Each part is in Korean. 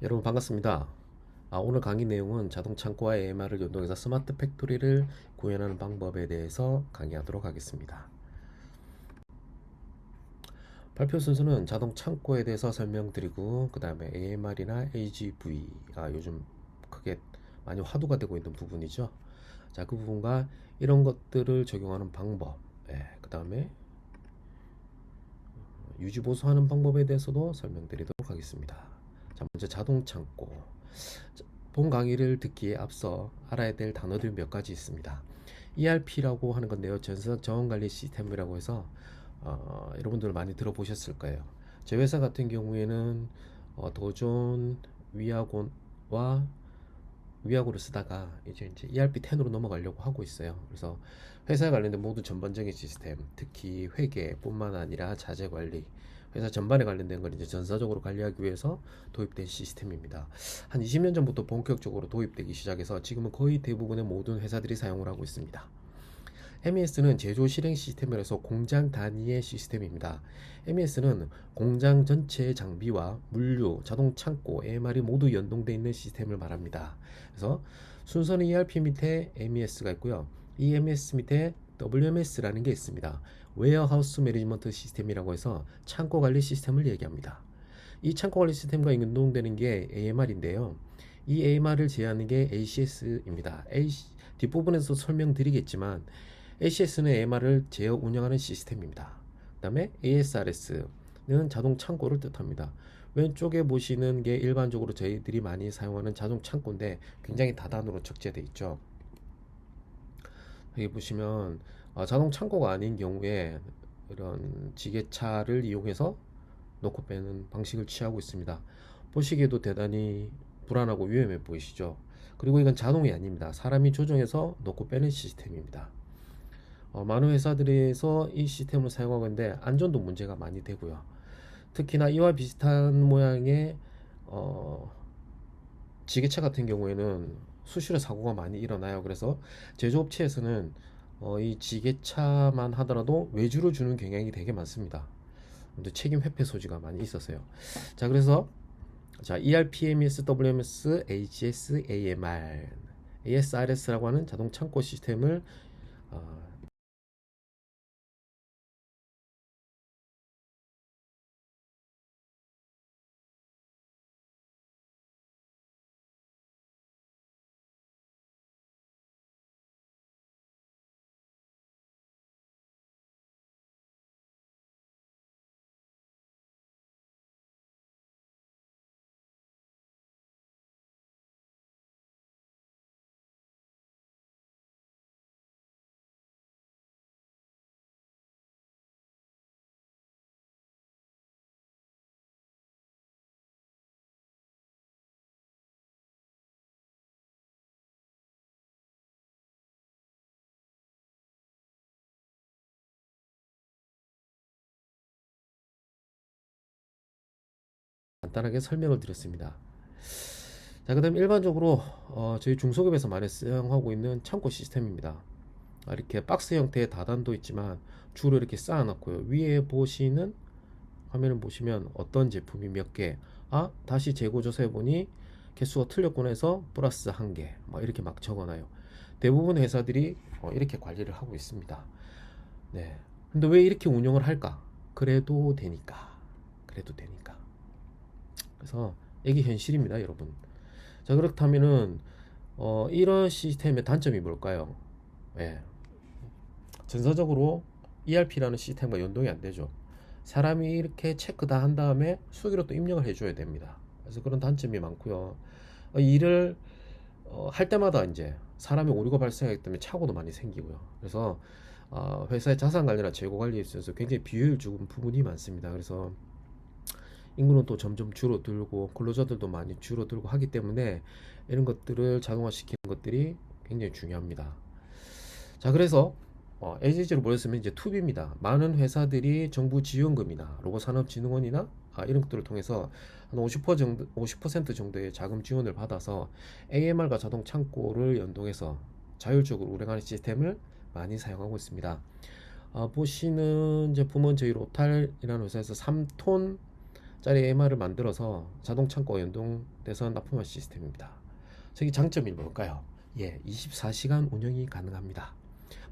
여러분 반갑습니다. 오늘 강의 내용은 자동 창고와 AMR을 연동해서 스마트 팩토리를 구현하는 방법에 대해서 강의하도록 하겠습니다. 발표 순서는 자동 창고에 대해서 설명드리고 그 다음에 AMR이나 AGV 요즘 크게 많이 화두가 되고 있는 부분이죠. 자, 그 부분과 이런 것들을 적용하는 방법, 그 다음에 유지 보수하는 방법에 대해서도 설명드리도록 하겠습니다. 자, 먼저 자동 창고. 본 강의를 듣기에 앞서 알아야 될 단어들 몇 가지 있습니다. ERP라고 하는 건데요. 전산 자원관리 시스템이라고 해서 여러분들 많이 들어보셨을 거예요. 제 회사 같은 경우에는 도존, 위아곤과 위아고를 쓰다가 이제 ERP10으로 넘어가려고 하고 있어요. 그래서 회사에 관련된 모든 전반적인 시스템, 특히 회계뿐만 아니라 자재 관리, 회사 전반에 관련된 걸 이제 전사적으로 관리하기 위해서 도입된 시스템입니다. 한 20년 전부터 본격적으로 도입되기 시작해서 지금은 거의 대부분의 모든 회사들이 사용을 하고 있습니다. MES는 제조 실행 시스템이라서 공장 단위의 시스템입니다. MES는 공장 전체의 장비와 물류, 자동 창고, AMR이 모두 연동되어 있는 시스템을 말합니다. 그래서 순서는 ERP 밑에 MES가 있고요. 이 MES 밑에 WMS라는 게 있습니다. 웨어하우스 매니지먼트 시스템이라고 해서 창고 관리 시스템을 얘기합니다. 이 창고 관리 시스템과 연동되는 게 AMR인데요. 이 AMR을 제어하는 게 ACS입니다. 뒷부분에서 설명드리겠지만 ACS는 AMR을 제어 운영하는 시스템입니다. 그 다음에 ASRS는 자동 창고를 뜻합니다. 왼쪽에 보시는 게 일반적으로 저희들이 많이 사용하는 자동 창고인데 굉장히 다단으로 적재되어 있죠. 여기 보시면 자동 창고가 아닌 경우에 이런 지게차를 이용해서 놓고 빼는 방식을 취하고 있습니다. 보시기에도 대단히 불안하고 위험해 보이시죠? 그리고 이건 자동이 아닙니다. 사람이 조정해서 놓고 빼는 시스템입니다. 많은 회사들에서 이 시스템을 사용하고 있는데 안전도 문제가 많이 되고요. 특히나 이와 비슷한 모양의 지게차 같은 경우에는 수시로 사고가 많이 일어나요. 그래서 제조업체에서는 이 지게차만 하더라도 외주를 주는 경향이 되게 많습니다. 근데 책임 회피 소지가 많이 있었어요. 자, 그래서 ERP, MES, WMS, AGS, AMR, ASRS라고 하는 자동 창고 시스템을 어, 간단하게 설명을 드렸습니다. 자, 그 다음 일반적으로 저희 중소기업에서 많이 사용하고 있는 창고 시스템입니다. 이렇게 박스 형태의 다단도 있지만 주로 이렇게 쌓아놓고요. 위에 보시는 화면을 보시면 어떤 제품이 몇 개, 다시 재고 조사해 보니 개수가 틀렸구나 해서 플러스 한 개, 이렇게 막 적어놔요. 대부분 회사들이 이렇게 관리를 하고 있습니다. 네. 근데 왜 이렇게 운영을 할까? 그래도 되니까. 그래도 되니까. 그래서 이게 현실입니다, 여러분. 자, 그렇다면은 이런 시스템의 단점이 뭘까요? 예. 전사적으로 ERP라는 시스템과 연동이 안 되죠. 사람이 이렇게 체크 다 한 다음에 수기로 또 입력을 해줘야 됩니다. 그래서 그런 단점이 많고요. 일을 할 때마다 이제 사람의 오류가 발생하기 때문에 착오도 많이 생기고요. 그래서 회사의 자산 관리나 재고 관리에 있어서 굉장히 비효율적인 부분이 많습니다. 그래서 인구는 또 점점 줄어들고 근로자들도 많이 줄어들고 하기 때문에 이런 것들을 자동화시키는 것들이 굉장히 중요합니다. 자, 그래서 AJG로 보였으면 이제 투비입니다. 많은 회사들이 정부 지원금이나 로봇산업진흥원이나 이런 것들을 통해서 한 50% 정도의 자금 지원을 받아서 AMR과 자동 창고를 연동해서 자율적으로 운행하는 시스템을 많이 사용하고 있습니다. 보시는 제품은 저희 로탈이라는 회사에서 3톤 짜리 MR을 만들어서 자동 창고와 연동돼서 납품한 시스템입니다. 저기 장점이 뭘까요? 예, 24시간 운영이 가능합니다.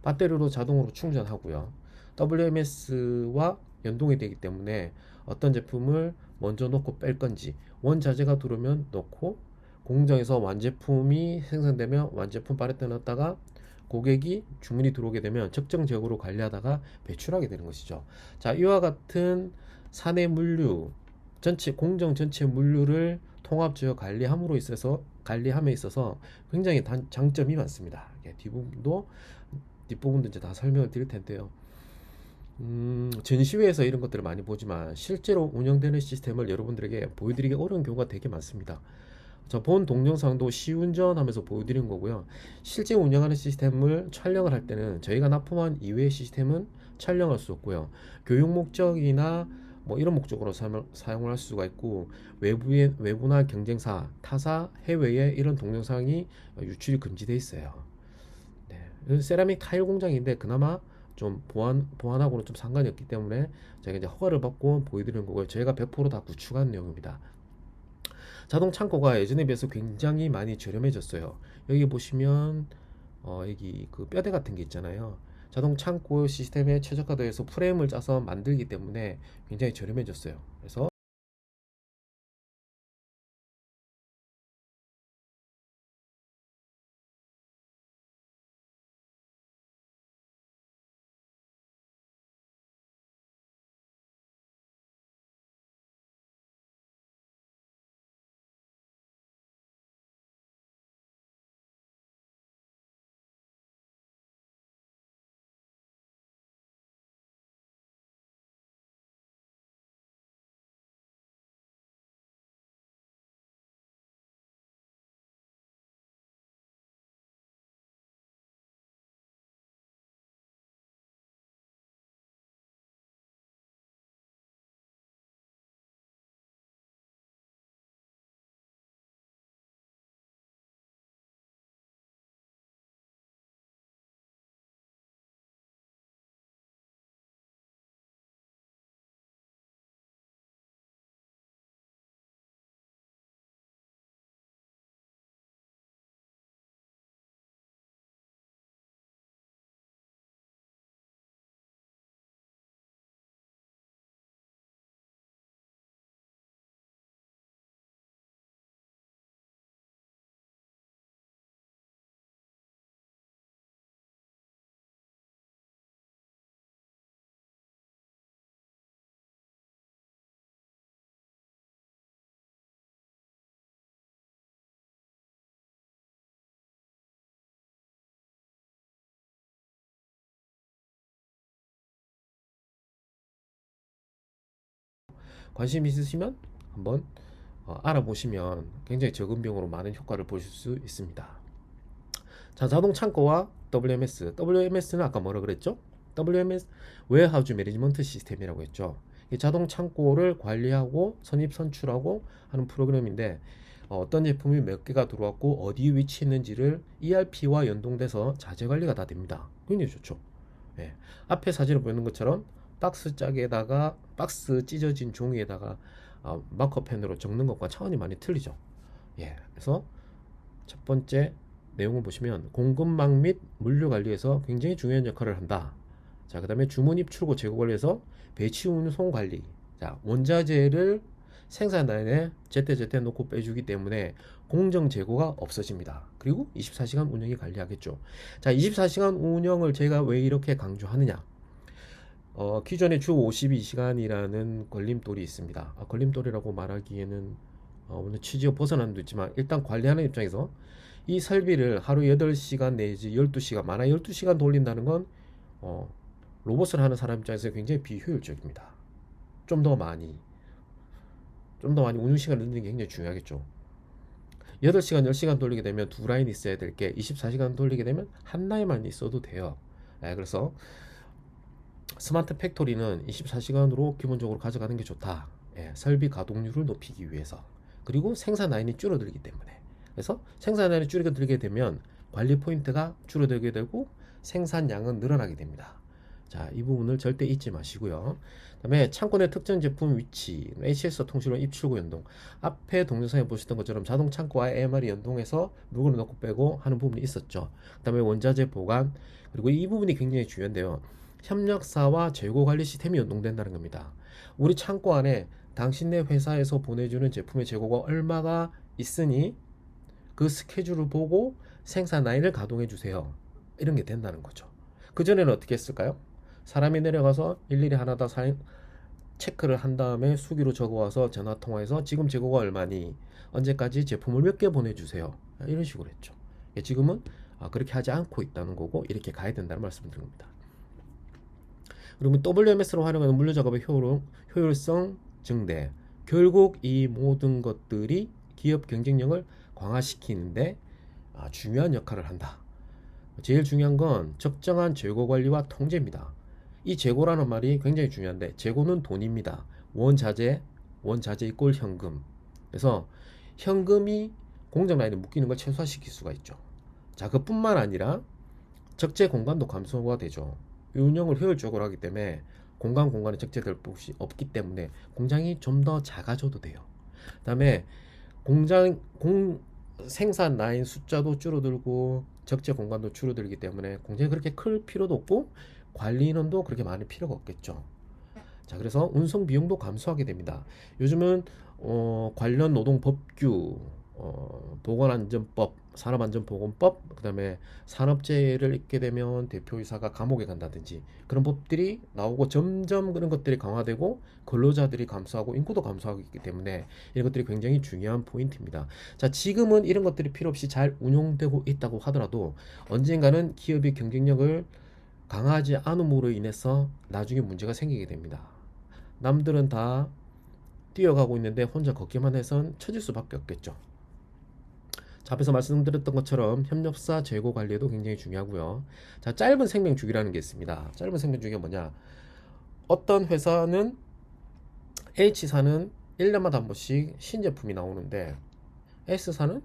배터리로 자동으로 충전하고요. WMS와 연동이 되기 때문에 어떤 제품을 먼저 넣고 뺄 건지, 원자재가 들어오면 넣고, 공장에서 완제품이 생산되면 완제품 팔레트에 넣었다가 고객이 주문이 들어오게 되면 적정 재고로 관리하다가 배출하게 되는 것이죠. 자, 이와 같은 사내 물류, 전체 공정 전체 물류를 통합적으로 관리함에 있어서 굉장히 장점이 많습니다. 예, 뒷부분도 이제 다 설명을 드릴 텐데요. 전시회에서 이런 것들을 많이 보지만 실제로 운영되는 시스템을 여러분들에게 보여드리기 어려운 경우가 되게 많습니다. 저 본 동영상도 시운전하면서 보여드린 거고요. 실제 운영하는 시스템을 촬영을 할 때는 저희가 납품한 이외의 시스템은 촬영할 수 없고요. 교육 목적이나 뭐 이런 목적으로 사용을 할 수가 있고, 외부나 경쟁사, 타사, 해외에 이런 동영상이 유출이 금지되어 있어요. 네. 세라믹 타일 공장인데 그나마 좀 보안하고는 좀 상관이 없기 때문에 제가 이제 허가를 받고 보여드리는 거고요. 저희가 100%다 구축한 내용입니다. 자동 창고가 예전에 비해서 굉장히 많이 저렴해졌어요. 여기 보시면 여기 그 뼈대 같은 게 있잖아요. 자동 창고 시스템에 최적화되어서 프레임을 짜서 만들기 때문에 굉장히 저렴해졌어요. 그래서 관심 있으시면 한번 알아보시면 굉장히 적은 비용으로 많은 효과를 보실 수 있습니다. 자, 자동 창고와 WMS는 아까 뭐라 그랬죠? WMS 웨어하우스 매니지먼트 시스템이라고 했죠. 이 자동 창고를 관리하고 선입 선출하고 하는 프로그램인데, 어떤 제품이 몇 개가 들어왔고 어디에 위치했는지를 ERP와 연동돼서 자재 관리가 다 됩니다. 굉장히 좋죠. 예. 앞에 사진을 보이는 것처럼 박스 찢어진 종이에다가 마커펜으로 적는 것과 차원이 많이 틀리죠. 예. 그래서 첫 번째 내용을 보시면 공급망 및 물류 관리에서 굉장히 중요한 역할을 한다. 자, 그 다음에 주문 입출고 재고 관리에서 배치 운송 관리. 자, 원자재를 생산 라인에 제때제때 놓고 빼주기 때문에 공정 재고가 없어집니다. 그리고 24시간 운영이 관리하겠죠. 자, 24시간 운영을 제가 왜 이렇게 강조하느냐? 기존에 주 52시간이라는 걸림돌이 있습니다. 걸림돌이라고 말하기에는 오늘 취지가 벗어난 도 있지만, 일단 관리하는 입장에서 이 설비를 하루 8시간 내지 12시간, 많아 12시간 돌린다는 건 로봇을 하는 사람 입장에서 굉장히 비효율적입니다. 좀 더 많이 운영 시간을 늘리는 게 굉장히 중요하겠죠. 8시간, 10시간 돌리게 되면 두 라인 있어야 될 게 24시간 돌리게 되면 한 라인만 있어도 돼요. 그래서 스마트 팩토리는 24시간으로 기본적으로 가져가는 게 좋다. 설비 가동률을 높이기 위해서. 그리고 생산 라인이 줄어들기 때문에. 그래서 생산 라인이 줄어들게 되면 관리 포인트가 줄어들게 되고 생산량은 늘어나게 됩니다. 자, 이 부분을 절대 잊지 마시고요. 그다음에 창고 내 특정 제품 위치, HS 통신원 입출구 연동. 앞에 동영상에 보셨던 것처럼 자동 창고와 AMR이 연동해서 물건을 넣고 빼고 하는 부분이 있었죠. 그다음에 원자재 보관, 그리고 이 부분이 굉장히 중요한데요. 협력사와 재고 관리 시스템이 연동된다는 겁니다. 우리 창고 안에 당신네 회사에서 보내주는 제품의 재고가 얼마가 있으니 그 스케줄을 보고 생산 라인을 가동해 주세요. 이런 게 된다는 거죠. 그전에는 어떻게 했을까요? 사람이 내려가서 일일이 하나 다 체크를 한 다음에 수기로 적어와서 전화 통화해서 지금 재고가 얼마니, 언제까지 제품을 몇 개 보내주세요, 이런 식으로 했죠. 지금은 그렇게 하지 않고 있다는 거고, 이렇게 가야 된다는 말씀을 드린 겁니다. 그러면 WMS로 활용하는 물류 작업의 효율성 증대. 결국 이 모든 것들이 기업 경쟁력을 강화시키는데 중요한 역할을 한다. 제일 중요한 건 적정한 재고 관리와 통제입니다. 이 재고라는 말이 굉장히 중요한데, 재고는 돈입니다. 원자재 이꼴 현금. 그래서 현금이 공장 라인에 묶이는 걸 최소화시킬 수가 있죠. 자, 그뿐만 아니라 적재 공간도 감소가 되죠. 운영을 효율적으로 하기 때문에 공간에 적재될 곳이 없기 때문에 공장이 좀 더 작아져도 돼요. 그 다음에 생산 라인 숫자도 줄어들고 적재 공간도 줄어들기 때문에 공장이 그렇게 클 필요도 없고 관리 인원도 그렇게 많을 필요가 없겠죠. 자, 그래서 운송 비용도 감소하게 됩니다. 요즘은 관련 노동 법규, 보건안전법, 산업안전보건법, 그다음에 산업재해를 입게 되면 대표이사가 감옥에 간다든지 그런 법들이 나오고 점점 그런 것들이 강화되고 근로자들이 감소하고 인구도 감소하고 있기 때문에 이런 것들이 굉장히 중요한 포인트입니다. 자, 지금은 이런 것들이 필요 없이 잘 운용되고 있다고 하더라도 언젠가는 기업의 경쟁력을 강하지 않음으로 인해서 나중에 문제가 생기게 됩니다. 남들은 다 뛰어가고 있는데 혼자 걷기만 해선 처질 수밖에 없겠죠. 자, 앞에서 말씀드렸던 것처럼 협력사 재고 관리도 굉장히 중요하고요. 자, 짧은 생명 주기라는 게 있습니다. 짧은 생명 주기가 뭐냐? 어떤 회사는 H사는 1년마다 한 번씩 신제품이 나오는데 S사는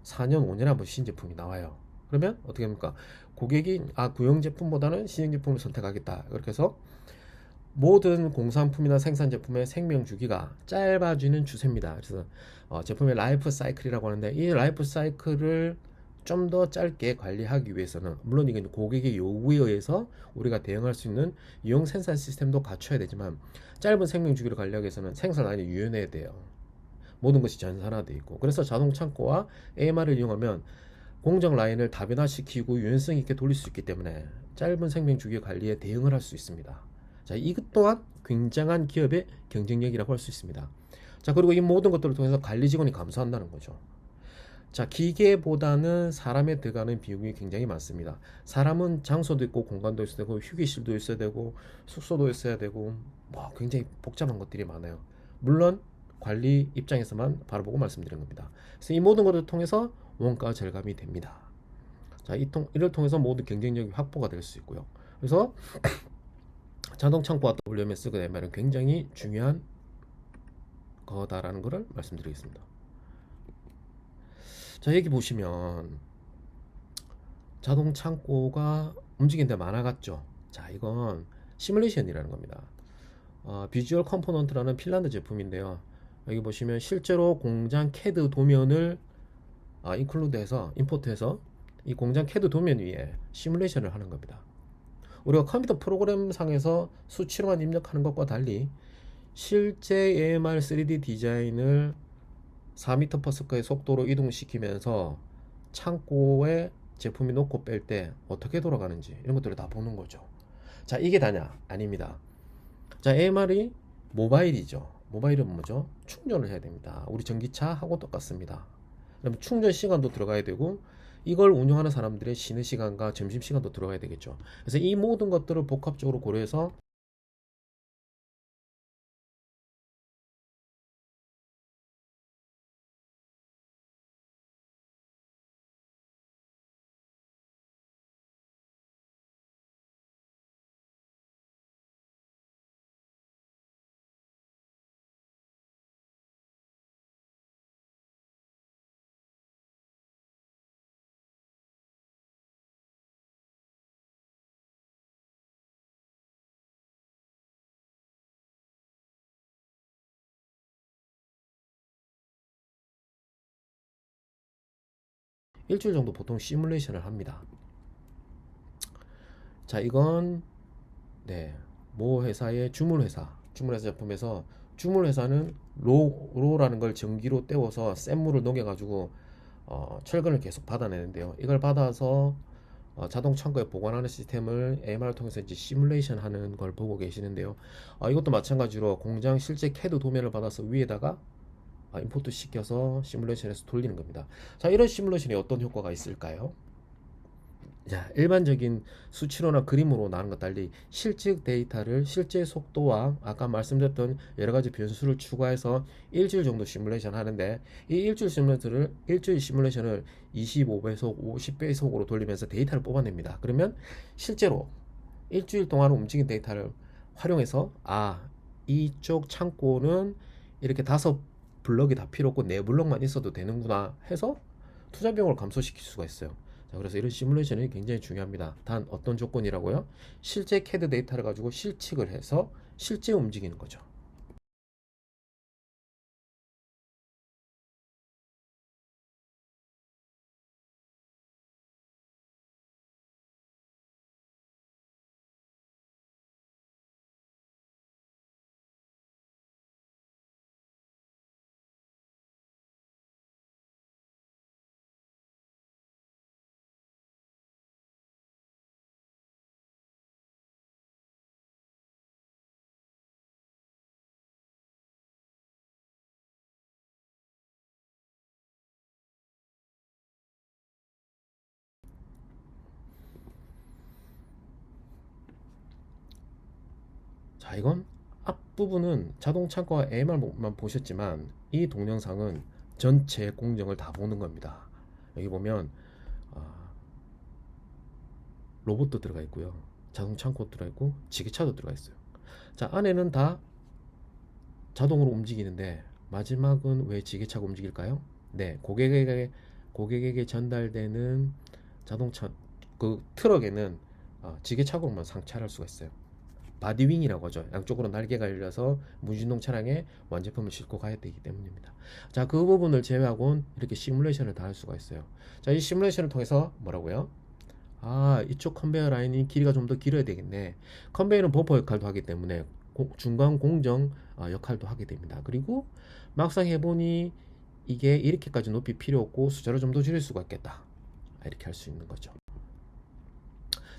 4년, 5년에 한 번씩 신제품이 나와요. 그러면 어떻게 합니까? 고객이 구형 제품보다는 신형 제품을 선택하겠다. 그렇게 해서 모든 공산품이나 생산 제품의 생명 주기가 짧아지는 추세입니다. 그래서 제품의 라이프 사이클이라고 하는데, 이 라이프 사이클을 좀 더 짧게 관리하기 위해서는 물론 이건 고객의 요구에 의해서 우리가 대응할 수 있는 유용 생산 시스템도 갖춰야 되지만, 짧은 생명 주기를 관리하기 위해서는 생산 라인이 유연해야 돼요. 모든 것이 전산화되어 있고, 그래서 자동 창고와 AMR을 이용하면 공정 라인을 다변화시키고 유연성 있게 돌릴 수 있기 때문에 짧은 생명 주기 관리에 대응을 할 수 있습니다. 자, 이것 또한 굉장한 기업의 경쟁력이라고 할 수 있습니다. 자, 그리고 이 모든 것들을 통해서 관리 직원이 감소한다는 거죠. 자, 기계보다는 사람에 들어가는 비용이 굉장히 많습니다. 사람은 장소도 있고 공간도 있어야 되고 휴게실도 있어야 되고 숙소도 있어야 되고 굉장히 복잡한 것들이 많아요. 물론 관리 입장에서만 바라보고 말씀드린 겁니다. 그래서 이 모든 것을 통해서 원가 절감이 됩니다. 자, 이를 통해서 모든 경쟁력이 확보가 될 수 있고요. 그래서 자동 창고와 WMS가 되면 굉장히 중요한 거다라는 것을 말씀드리겠습니다. 자, 여기 보시면 자동 창고가 움직이는 데 많아갔죠. 자, 이건 시뮬레이션이라는 겁니다. 비주얼 컴포넌트라는 핀란드 제품인데요. 여기 보시면 실제로 공장 CAD 도면을 인클루드해서 임포트해서 이 공장 CAD 도면 위에 시뮬레이션을 하는 겁니다. 우리가 컴퓨터 프로그램 상에서 수치로만 입력하는 것과 달리 실제 AMR 3D 디자인을 4m/s의 속도로 이동시키면서 창고에 제품이 놓고 뺄 때 어떻게 돌아가는지 이런 것들을 다 보는 거죠. 자, 이게 다냐? 아닙니다. 자, AMR이 모바일이죠. 모바일은 뭐죠? 충전을 해야 됩니다. 우리 전기차하고 똑같습니다. 그럼 충전 시간도 들어가야 되고 이걸 운영하는 사람들의 쉬는 시간과 점심 시간도 들어가야 되겠죠. 그래서 이 모든 것들을 복합적으로 고려해서 일주일 정도 보통 시뮬레이션을 합니다. 자, 이건 네, 모 회사의 주문회사 제품에서 주문회사는 로라는 걸 전기로 때워서 센 물을 녹여가지고 철근을 계속 받아내는데요. 이걸 받아서 자동 창고에 보관하는 시스템을 AMR을 통해서 이제 시뮬레이션 하는 걸 보고 계시는데요. 이것도 마찬가지로 공장 실제 CAD 도면을 받아서 위에다가 임포트 시켜서 시뮬레이션에서 돌리는 겁니다. 자, 이런 시뮬레이션이 어떤 효과가 있을까요? 자, 일반적인 수치로나 그림으로 나오는 것 달리 실제 데이터를 실제 속도와 아까 말씀드렸던 여러 가지 변수를 추가해서 일주일 정도 시뮬레이션 하는데, 이 일주일 시뮬레이션을 25배속, 50배속으로 돌리면서 데이터를 뽑아냅니다. 그러면 실제로 일주일 동안 움직인 데이터를 활용해서 이쪽 창고는 이렇게 5블럭이 다 필요 없고 4블럭만 있어도 되는구나 해서 투자 비용을 감소시킬 수가 있어요. 자, 그래서 이런 시뮬레이션이 굉장히 중요합니다. 단 어떤 조건이라고요? 실제 CAD 데이터를 가지고 실측을 해서 실제 움직이는 거죠. 자, 이건 앞부분은 자동 창고와 AMR만 보셨지만 이 동영상은 전체 공정을 다 보는 겁니다. 여기 보면 로봇도 들어가 있고요, 자동 창고 들어가 있고 지게차도 들어가 있어요. 자, 안에는 다 자동으로 움직이는데 마지막은 왜 지게차가 움직일까요? 네, 고객에게 전달되는 자동차 그 트럭에는 지게차고만 상차할 수가 있어요. 바디윙이라고 하죠. 양쪽으로 날개가 열려서 무진동 차량에 완제품을 싣고 가야 되기 때문입니다. 자, 그 부분을 제외하고는 이렇게 시뮬레이션을 다 할 수가 있어요. 자, 이 시뮬레이션을 통해서 뭐라고요? 이쪽 컨베이어 라인이 길이가 좀 더 길어야 되겠네. 컨베이어는 버퍼 역할도 하기 때문에 중간 공정 역할도 하게 됩니다. 그리고 막상 해보니 이게 이렇게까지 높이 필요 없고 숫자를 좀 더 줄일 수가 있겠다. 이렇게 할 수 있는 거죠.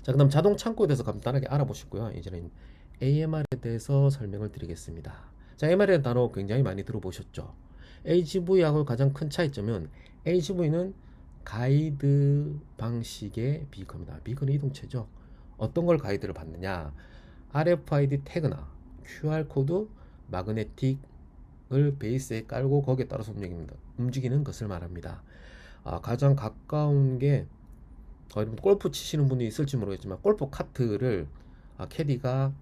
자, 그 다음 자동 창고에 대해서 간단하게 알아보시고요. 이제는 AMR에 대해서 설명을 드리겠습니다. 자, AMR이라는 단어 굉장히 많이 들어보셨죠? HV하고 가장 큰 차이점은 HV는 가이드 방식의 비커입니다. 비커는 이동체죠. 어떤 걸 가이드를 받느냐? RFID 태그나 QR코드, 마그네틱을 베이스에 깔고 거기에 따라서 움직이는 것을 말합니다. 가장 가까운 게 여러분 골프 치시는 분이 있을지 모르겠지만 골프 카트를 캐디가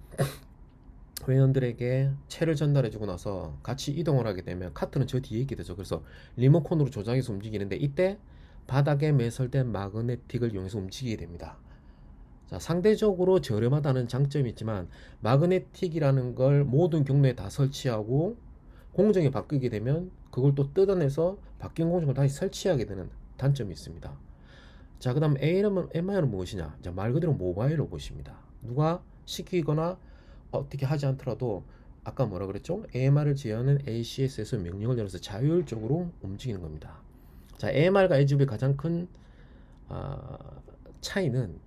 회원들에게 채를 전달해주고 나서 같이 이동을 하게 되면 카트는 저 뒤에 있게 되죠. 그래서 리모컨으로 조작해서 움직이는데 이때 바닥에 매설된 마그네틱을 이용해서 움직이게 됩니다. 자, 상대적으로 저렴하다는 장점이 있지만 마그네틱이라는 걸 모든 경로에 다 설치하고 공정이 바뀌게 되면 그걸 또 뜯어내서 바뀐 공정을 다시 설치하게 되는 단점이 있습니다. 자, 그 다음 AMR은 무엇이냐? 자, 말 그대로 모바일 로봇입니다. 누가 시키거나 어떻게 하지 않더라도 아까 뭐라 그랬죠? AMR을 제어하는 ACS에서 명령을 내려서 자율적으로 움직이는 겁니다. 자, AMR과 HV의 가장 큰 차이는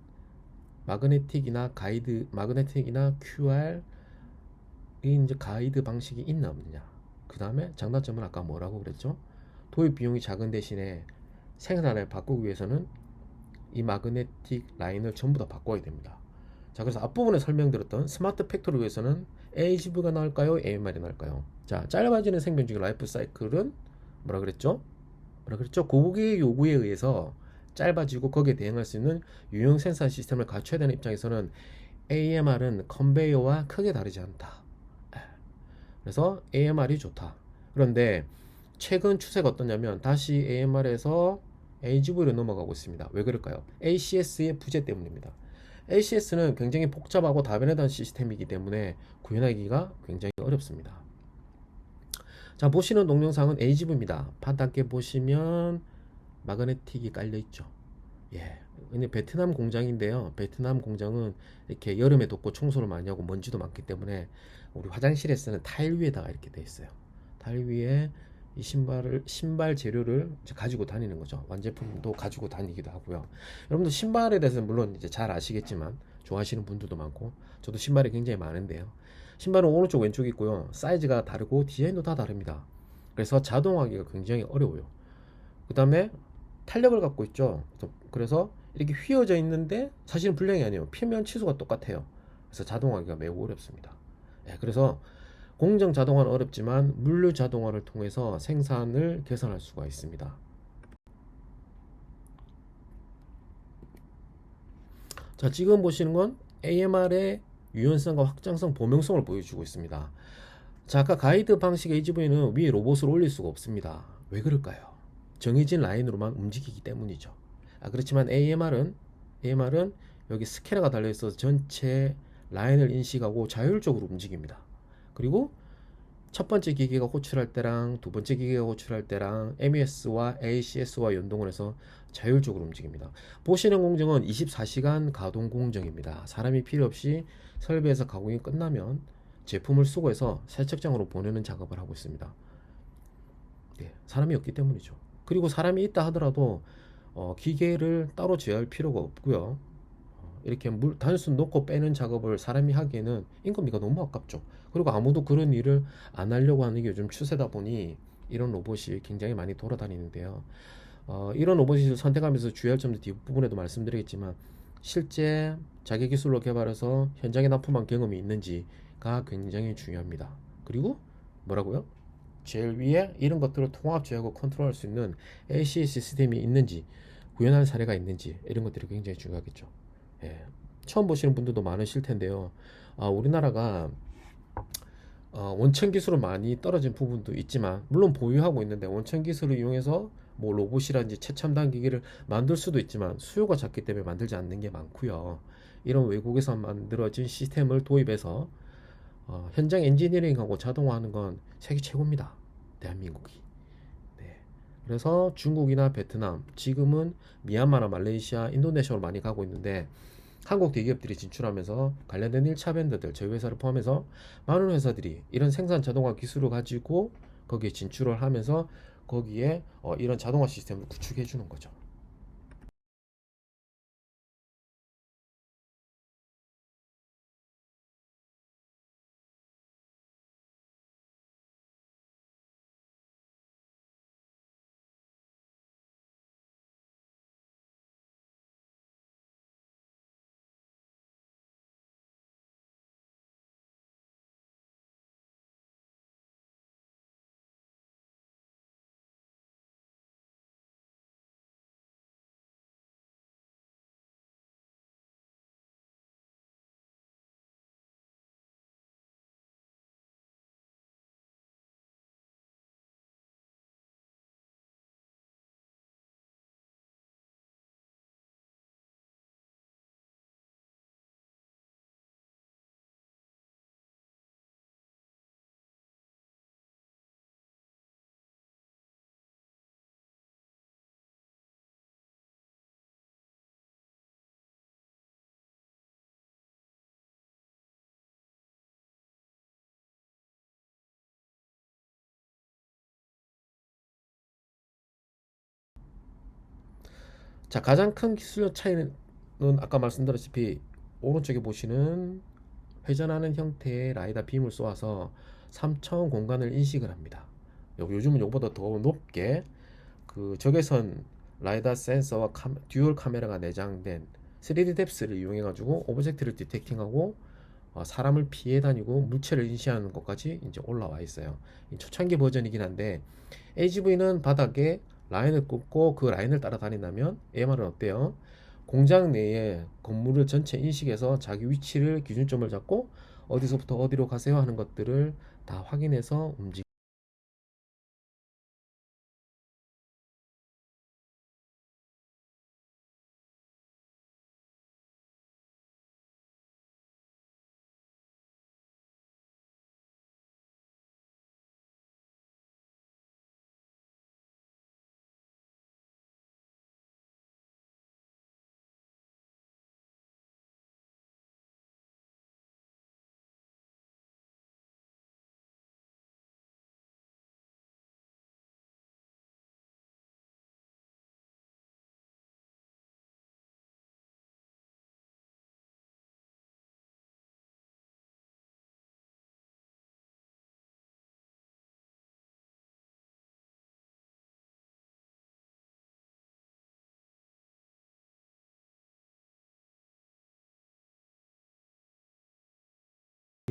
마그네틱이나 QR 이 이제 가이드 방식이 있나 없느냐. 그 다음에 장단점은 아까 뭐라고 그랬죠? 도입 비용이 작은 대신에 생산을 바꾸기 위해서는 이 마그네틱 라인을 전부 다 바꿔야 됩니다. 자, 그래서 앞부분에 설명드렸던 스마트 팩토리를 위해서는 HV가 나을까요? AMR이 나을까요? 자, 짧아지는 생명 주기 라이프 사이클은 뭐라 그랬죠? 고객의 요구에 의해서 짧아지고 거기에 대응할 수 있는 유형 생산 시스템을 갖춰야 되는 입장에서는 AMR은 컨베이어와 크게 다르지 않다. 그래서 AMR이 좋다. 그런데 최근 추세가 어떠냐면 다시 AMR에서 HV로 넘어가고 있습니다. 왜 그럴까요? ACS의 부재 때문입니다. ACS는 굉장히 복잡하고 다변화된 시스템이기 때문에 구현하기가 굉장히 어렵습니다. 자, 보시는 동영상은 HV입니다. 바닥에 보시면 마그네틱이 깔려 있죠. 예. 근데 베트남 공장인데요. 베트남 공장은 이렇게 여름에 덥고 청소를 많이 하고 먼지도 많기 때문에 우리 화장실에 쓰는 타일 위에다가 이렇게 돼 있어요. 타일 위에 이 신발 재료를 이제 가지고 다니는 거죠. 완제품도 가지고 다니기도 하고요. 여러분들 신발에 대해서는 물론 이제 잘 아시겠지만 좋아하시는 분들도 많고 저도 신발이 굉장히 많은데요. 신발은 오른쪽 왼쪽 있고요. 사이즈가 다르고 디자인도 다 다릅니다. 그래서 자동화하기가 굉장히 어려워요. 그 다음에 탄력을 갖고 있죠. 그래서 이렇게 휘어져 있는데 사실은 불량이 아니에요. 표면 치수가 똑같아요. 그래서 자동화하기가 매우 어렵습니다. 예, 그래서 공정 자동화는 어렵지만 물류 자동화를 통해서 생산을 개선할 수가 있습니다. 자, 지금 보시는 건 AMR의 유연성과 확장성, 범용성을 보여주고 있습니다. 자, 아까 가이드 방식 HV는 위에 로봇을 올릴 수가 없습니다. 왜 그럴까요? 정해진 라인으로만 움직이기 때문이죠. 그렇지만 AMR은 여기 스캐너가 달려있어서 전체 라인을 인식하고 자율적으로 움직입니다. 그리고 첫 번째 기계가 호출할 때랑 두 번째 기계가 호출할 때랑 MES와 ACS와 연동을 해서 자율적으로 움직입니다. 보시는 공정은 24시간 가동 공정입니다. 사람이 필요 없이 설비에서 가공이 끝나면 제품을 수거해서 세척장으로 보내는 작업을 하고 있습니다. 네, 사람이 없기 때문이죠. 그리고 사람이 있다 하더라도 기계를 따로 제어할 필요가 없고요. 이렇게 단순 넣고 빼는 작업을 사람이 하기에는 인건비가 너무 아깝죠. 그리고 아무도 그런 일을 안 하려고 하는 게 요즘 추세다 보니 이런 로봇이 굉장히 많이 돌아다니는데요. 이런 로봇을 선택하면서 주의할 점도 뒷부분에도 말씀드리겠지만 실제 자기 기술로 개발해서 현장에 납품한 경험이 있는지가 굉장히 중요합니다. 그리고 뭐라고요? 제일 위에 이런 것들을 통합 제어하고 컨트롤할 수 있는 AC 시스템이 있는지 구현하는 사례가 있는지 이런 것들이 굉장히 중요하겠죠. 예. 처음 보시는 분들도 많으실 텐데요. 우리나라가 원천 기술은 많이 떨어진 부분도 있지만 물론 보유하고 있는데 원천 기술을 이용해서 뭐 로봇이라든지 최첨단 기기를 만들 수도 있지만 수요가 작기 때문에 만들지 않는 게 많고요. 이런 외국에서 만들어진 시스템을 도입해서 현장 엔지니어링하고 자동화하는 건 세계 최고입니다. 대한민국이. 네. 그래서 중국이나 베트남, 지금은 미얀마나 말레이시아, 인도네시아로 많이 가고 있는데 한국 대기업들이 진출하면서 관련된 1차 밴드들, 저희 회사를 포함해서 많은 회사들이 이런 생산 자동화 기술을 가지고 거기에 진출을 하면서 거기에 이런 자동화 시스템을 구축해 주는 거죠. 자, 가장 큰 기술력 차이는 아까 말씀드렸다시피 오른쪽에 보시는 회전하는 형태의 라이다 빔을 쏘아서 3차원 공간을 인식을 합니다. 요즘은 이거보다 더 높게 그 적외선 라이다 센서와 듀얼 카메라가 내장된 3D 뎁스를 이용해 가지고 오브젝트를 디텍팅하고 사람을 피해 다니고 물체를 인식하는 것까지 이제 올라와 있어요. 초창기 버전이긴 한데 AGV는 바닥에 라인을 긋고 그 라인을 따라다닌다면 AMR은 어때요? 공장 내에 건물을 전체 인식해서 자기 위치를 기준점을 잡고 어디서부터 어디로 가세요 하는 것들을 다 확인해서 움직입니다.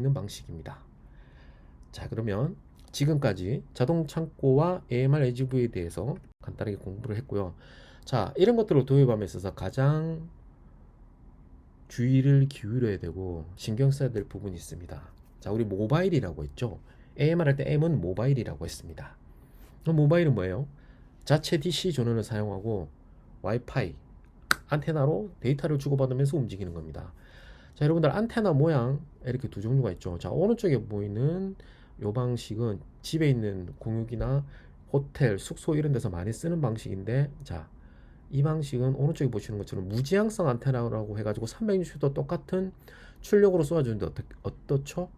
있는 방식입니다. 자, 그러면 지금까지 자동 창고와 AMR AGV에 대해서 간단하게 공부를 했고요. 자, 이런 것들을 도입함에 있어서 가장 주의를 기울여야 되고 신경 써야 될 부분이 있습니다. 자, 우리 모바일이라고 했죠. AMR 할 때 M은 모바일이라고 했습니다. 그럼 모바일은 뭐예요? 자체 DC 전원을 사용하고 와이파이, 안테나로 데이터를 주고받으면서 움직이는 겁니다. 자, 여러분들 안테나 모양 이렇게 두 종류가 있죠. 자, 오른쪽에 보이는 요 방식은 집에 있는 공寓기나 호텔, 숙소 이런 데서 많이 쓰는 방식인데, 자, 이 방식은 오른쪽에 보시는 것처럼 무지향성 안테나라고 해가지고 360도 똑같은 출력으로 쏘아주는데 어떻죠?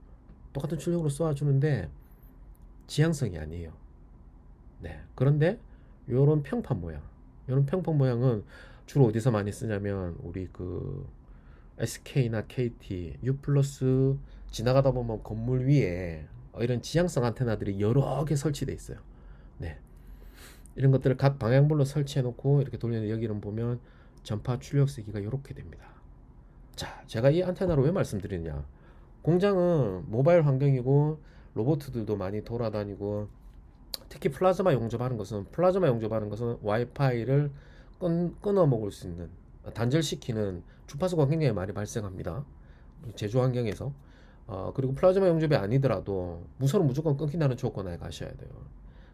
똑같은 출력으로 쏘아주는데 지향성이 아니에요. 네. 그런데 요런 평판 모양, 요런 평판 모양은 주로 어디서 많이 쓰냐면 우리 그 SK나 KT, U 플러스 지나가다 보면 건물 위에 이런 지향성 안테나들이 여러 개 설치되어 있어요. 네. 이런 것들을 각 방향별로 설치해 놓고 이렇게 돌리는데, 여기는 보면 전파 출력 세기가 이렇게 됩니다. 자, 제가 이 안테나로 왜 말씀드리냐, 공장은 모바일 환경이고 로봇들도 많이 돌아다니고, 특히 플라즈마 용접하는 것은 와이파이를 끊어 먹을 수 있는, 단절시키는 주파수가 굉장히 많이 발생합니다. 제조 환경에서. 그리고 플라즈마 용접이 아니더라도 무선은 무조건 끊긴다는 조건하에 가셔야 돼요.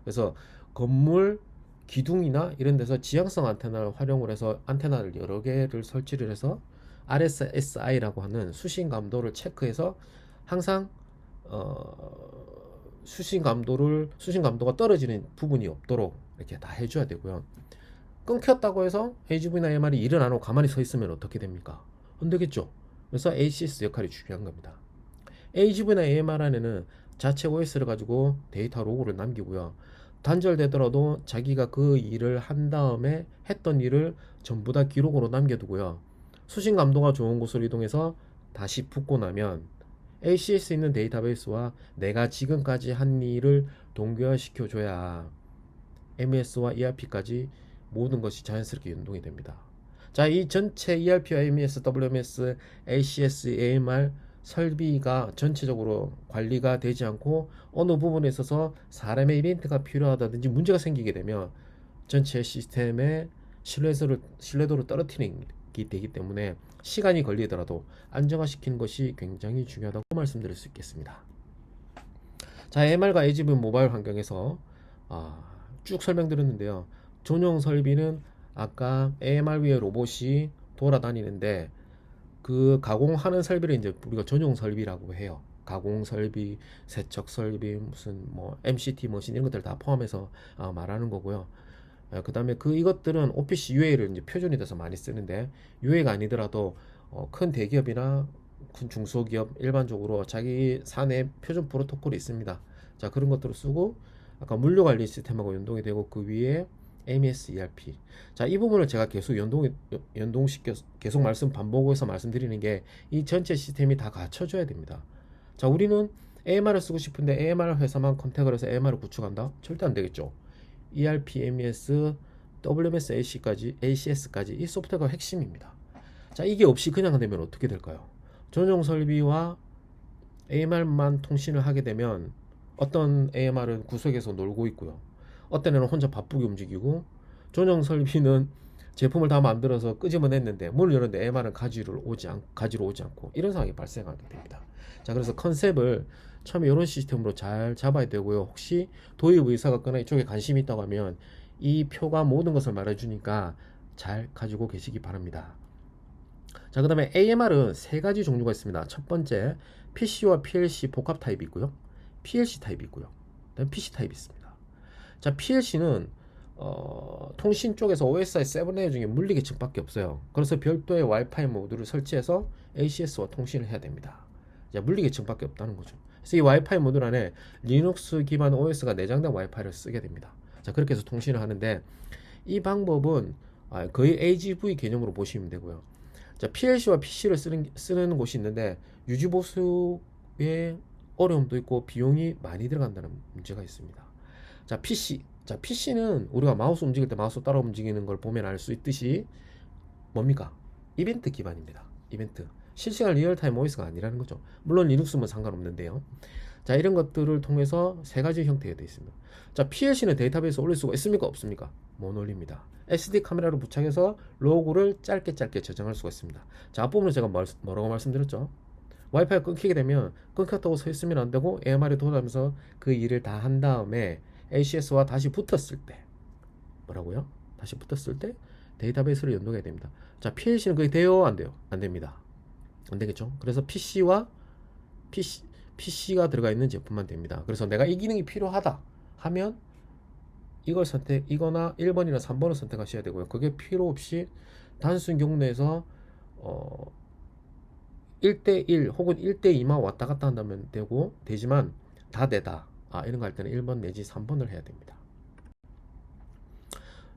그래서 건물 기둥이나 이런 데서 지향성 안테나를 활용을 해서 안테나를 여러 개를 설치를 해서 RSSI라고 하는 수신 감도를 체크해서 항상 수신 감도가 떨어지는 부분이 없도록 이렇게 다 해줘야 되고요. 끊겼다고 해서 AGV나 AMR이 일을 안 하고 가만히 서 있으면 어떻게 됩니까? 안 되겠죠. 그래서 ACS 역할이 중요한 겁니다. AGV나 AMR 안에는 자체 OS를 가지고 데이터 로그를 남기고요. 단절되더라도 자기가 그 일을 한 다음에 했던 일을 전부 다 기록으로 남겨두고요. 수신 감도가 좋은 곳으로 이동해서 다시 붙고 나면 ACS에 있는 데이터베이스와 내가 지금까지 한 일을 동기화시켜줘야 MES와 ERP까지 모든 것이 자연스럽게 연동이 됩니다. 자, 이 전체 ERP와 MES, WMS, ACS, AMR 설비가 전체적으로 관리가 되지 않고 어느 부분에 있어서 사람의 이벤트가 필요하다든지 문제가 생기게 되면 전체 시스템의 신뢰도를 떨어뜨리게 되기 때문에 시간이 걸리더라도 안정화시키는 것이 굉장히 중요하다고 말씀드릴 수 있겠습니다. 자, MR과 AGV 모바일 환경에서 쭉 설명드렸는데요. 전용 설비는 아까 AMR 위에 로봇이 돌아다니는데, 그 가공하는 설비를 이제 우리가 전용 설비라고 해요. 가공 설비, 세척 설비, 무슨 뭐 MCT 머신 이런 것들 다 포함해서 말하는 거고요. 그 다음에 이것들은 OPC UA를 이제 표준이 돼서 많이 쓰는데, UA가 아니더라도 큰 대기업이나 큰 중소기업 일반적으로 자기 사내 표준 프로토콜이 있습니다. 자, 그런 것들을 쓰고 아까 물류 관리 시스템하고 연동이 되고 그 위에 MES, ERP. 자, 이 부분을 제가 계속 연동시켜 계속 반복해서 말씀드리는 게, 이 전체 시스템이 다 갖춰져야 됩니다. 자, 우리는 AMR을 쓰고 싶은데 AMR 회사만 컨택을 해서 AMR을 구축한다? 절대 안 되겠죠. ERP, MES, WMS, ACS까지 이 소프트웨어가 핵심입니다. 자, 이게 없이 그냥 되면 어떻게 될까요? 전용 설비와 AMR만 통신을 하게 되면 어떤 AMR은 구석에서 놀고 있고요. 어떤 애는 혼자 바쁘게 움직이고, 전용 설비는 제품을 다 만들어서 끄집어냈는데 문을 열었는데 AMR은 가지러 오지 않고 이런 상황이 발생하게 됩니다. 자, 그래서 컨셉을 처음에 이런 시스템으로 잘 잡아야 되고요. 혹시 도입 의사가 있거나 이쪽에 관심이 있다고 하면 이 표가 모든 것을 말해주니까 잘 가지고 계시기 바랍니다. 자, 그 다음에 AMR은 세 가지 종류가 있습니다. 첫 번째, PC와 PLC 복합 타입이 있고요. PLC 타입이 있고요. 그다음에 PC 타입이 있습니다. 자, PLC는 통신 쪽에서 OSI 7레이어 중에 물리계층밖에 없어요. 그래서 별도의 와이파이 모드를 설치해서 ACS와 통신을 해야 됩니다. 자, 물리계층밖에 없다는 거죠. 그래서 이 와이파이 모드 안에 리눅스 기반 OS가 내장된 와이파이를 쓰게 됩니다. 자, 그렇게 해서 통신을 하는데, 이 방법은 거의 AGV 개념으로 보시면 되고요. 자, PLC와 PC를 쓰는 곳이 있는데 유지보수에 어려움도 있고 비용이 많이 들어간다는 문제가 있습니다. 자, PC는 우리가 마우스 움직일 때 마우스 따라 움직이는 걸 보면 알 수 있듯이 뭡니까? 이벤트 기반입니다. 이벤트. 실시간 리얼타임 OS가 아니라는 거죠. 물론 리눅스면 상관없는데요. 자, 이런 것들을 통해서 세 가지 형태가 되어 있습니다. 자, PLC는 데이터베이스에 올릴 수가 있습니까? 없습니까? 못 올립니다. SD 카메라로 부착해서 로그를 짧게 저장할 수가 있습니다. 자, 앞부분에 제가 뭐라고 말씀드렸죠? 와이파이가 끊기게 되면 끊겼다고 서 있으면 안 되고 AMR이 돌아가면서 그 일을 다 한 다음에 ACS와 다시 붙었을 때 뭐라고요? 다시 붙었을 때 데이터베이스를 연동해야 됩니다. 자, PLC는 그게 돼요? 안 돼요? 안 됩니다. 안 되겠죠? 그래서 PC가 들어가 있는 제품만 됩니다. 그래서 내가 이 기능이 필요하다 하면 이거나 1번이나 3번을 선택하셔야 되고요. 그게 필요 없이 단순 경로에서 1대1 혹은 1대2만 왔다 갔다 한다면 되지만 다 되다. 이런 거 할 때는 1번 내지 3번을 해야 됩니다.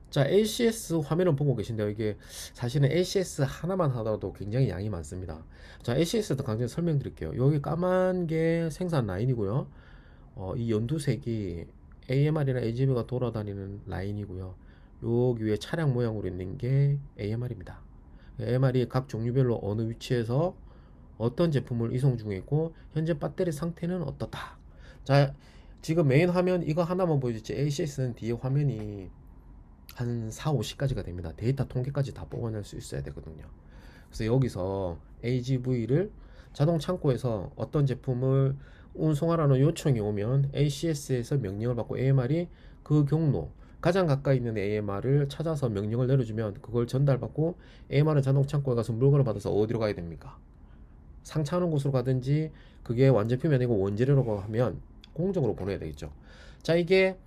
자, ACS 화면을 보고 계신데요. 이게 사실은 ACS 하나만 하더라도 굉장히 양이 많습니다. 자, ACS도 강조해 설명드릴게요. 여기 까만 게 생산 라인이고요. 이 연두색이 AMR이나 AGV가 돌아다니는 라인이고요. 여기 위에 차량 모양으로 있는 게 AMR입니다. AMR이 각 종류별로 어느 위치에서 어떤 제품을 이송 중에 있고 현재 배터리 상태는 어떻다. 자, 지금 메인 화면 이거 하나만 보여줬지 ACS는 뒤에 화면이 한 4, 50가지가 됩니다. 데이터 통계까지 다 뽑아낼 수 있어야 되거든요. 그래서 여기서 AGV를 자동 창고에서 어떤 제품을 운송하라는 요청이 오면 ACS에서 명령을 받고 AMR이 그 경로 가장 가까이 있는 AMR을 찾아서 명령을 내려주면 그걸 전달받고 AMR은 자동 창고에 가서 물건을 받아서 어디로 가야 됩니까? 상차하는 곳으로 가든지 그게 완제품이 아니고 원재료라고 하면 공정으로 보내야 되겠죠. 자, 이게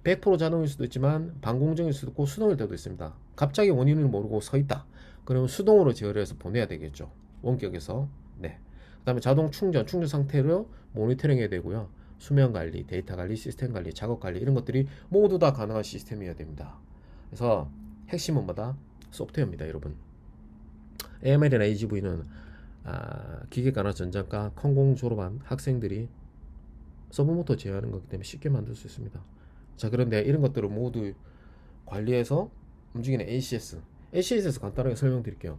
100% 자동일 수도 있지만 반공정일 수도 있고 수동일 때도 있습니다. 갑자기 원인을 모르고 서 있다. 그러면 수동으로 제어를 해서 보내야 되겠죠. 원격에서. 네. 그 다음에 자동 충전 상태로 모니터링 해야 되고요. 수면 관리, 데이터 관리, 시스템 관리, 작업 관리 이런 것들이 모두 다 가능한 시스템이어야 됩니다. 그래서 핵심은 뭐다? 소프트웨어입니다, 여러분. AML이나 AGV는 기계과나 전자과, 컴공 졸업한 학생들이 서브모터 제어하는 거기 때문에 쉽게 만들 수 있습니다. 자, 그런데 이런 것들을 모두 관리해서 움직이는 ACS에서 간단하게 설명드릴게요.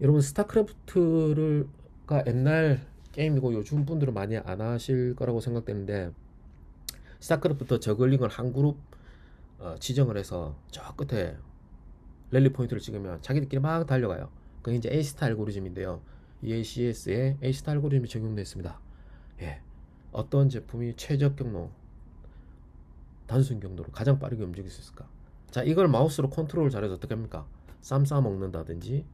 여러분, 스타크래프트가 옛날 게임이고 요즘 분들은 많이 안 하실 거라고 생각되는데, 스타크래프트 저글링을 한 그룹 지정을 해서 저 끝에 랠리 포인트를 찍으면 자기들끼리 막 달려가요. 그게 이제 A스타 알고리즘인데요. 이 ACS에 A스타 알고리즘이 적용되어 있습니다. 예. 어떤 제품이 최적 경로, 단순 경로로 가장 빠르게 움직일 수 있을까? 자, 이걸 마우스로 컨트롤 잘해서 어떻게 합니까? 쌈 싸 먹는다든지,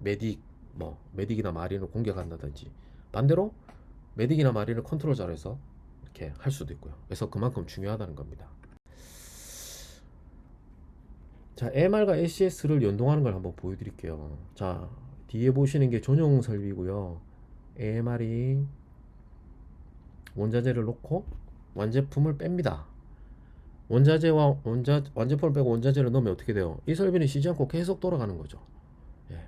메딕이나 마린을 공격한다든지, 반대로 메딕이나 마린을 컨트롤 잘해서 이렇게 할 수도 있고요. 그래서 그만큼 중요하다는 겁니다. 자, MR과 ACS를 연동하는 걸 한번 보여드릴게요. 자, 뒤에 보시는 게 전용 설비고요. AMR이 원자재를 놓고 완제품을 뺍니다. 완제품을 빼고 원자재를 넣으면 어떻게 돼요? 이 설비는 쉬지 않고 계속 돌아가는 거죠. 예.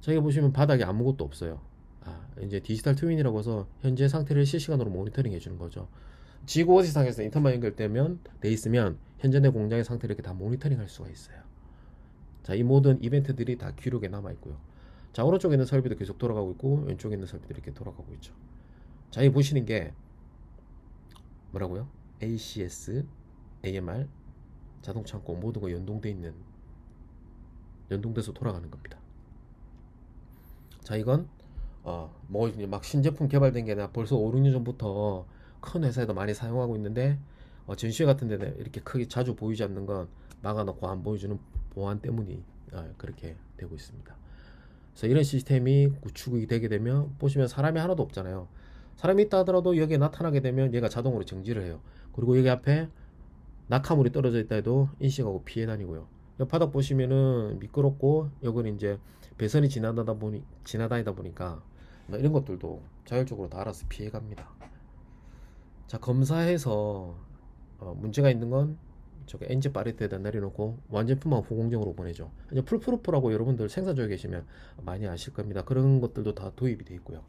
자, 여기 보시면 바닥에 아무것도 없어요. 이제 디지털 트윈이라고 해서 현재 상태를 실시간으로 모니터링 해주는 거죠. 지구 어디상에서 인터넷 연결되면 돼 있으면 현재 내 공장의 상태를 이렇게 다 모니터링 할 수가 있어요. 자, 이 모든 이벤트들이 다 기록에 남아 있고요. 자, 오른쪽에 있는 설비도 계속 돌아가고 있고 왼쪽에 있는 설비도 이렇게 돌아가고 있죠. 자, 여기 보시는 게 뭐라고요? ACS, AMR, 자동 창고 모두가 연동돼서 돌아가는 겁니다. 자, 이건 뭐 이제 막 신제품 개발된 게 아니라 벌써 5, 6년 전부터 큰 회사에도 많이 사용하고 있는데 전시회 같은 데는 이렇게 크게 자주 보이지 않는 건 막아놓고 안 보여주는 보안 때문이 그렇게 되고 있습니다. 그래서 이런 시스템이 구축이 되게 되면 보시면 사람이 하나도 없잖아요. 사람이 있다 하더라도 여기에 나타나게 되면 얘가 자동으로 정지를 해요. 그리고 여기 앞에 낙하물이 떨어져 있다 해도 인식하고 피해 다니고요. 옆 바닥 보시면은 미끄럽고 여기는 이제 배선이 지나다니다 보니까 이런 것들도 자율적으로 다 알아서 피해 갑니다. 자, 검사해서 문제가 있는 건 저기 엔진 파레트에다 내려놓고 완제품만 후공정으로 보내죠. 이제 풀프루프라고 여러분들 생산 쪽에 계시면 많이 아실 겁니다. 그런 것들도 다 도입이 되어 있고요.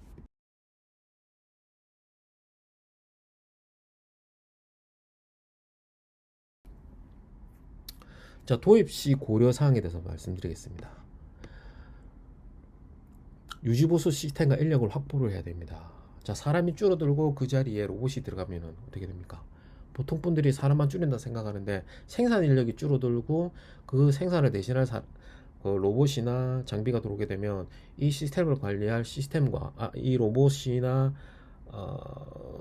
자, 도입 시 고려 사항에 대해서 말씀드리겠습니다. 유지보수 시스템과 인력을 확보를 해야 됩니다. 자, 사람이 줄어들고 그 자리에 로봇이 들어가면 어떻게 됩니까? 보통 분들이 사람만 줄인다 생각하는데 생산 인력이 줄어들고 그 생산을 대신할 그 로봇이나 장비가 들어오게 되면 이 시스템을 관리할 시스템과 이 로봇이나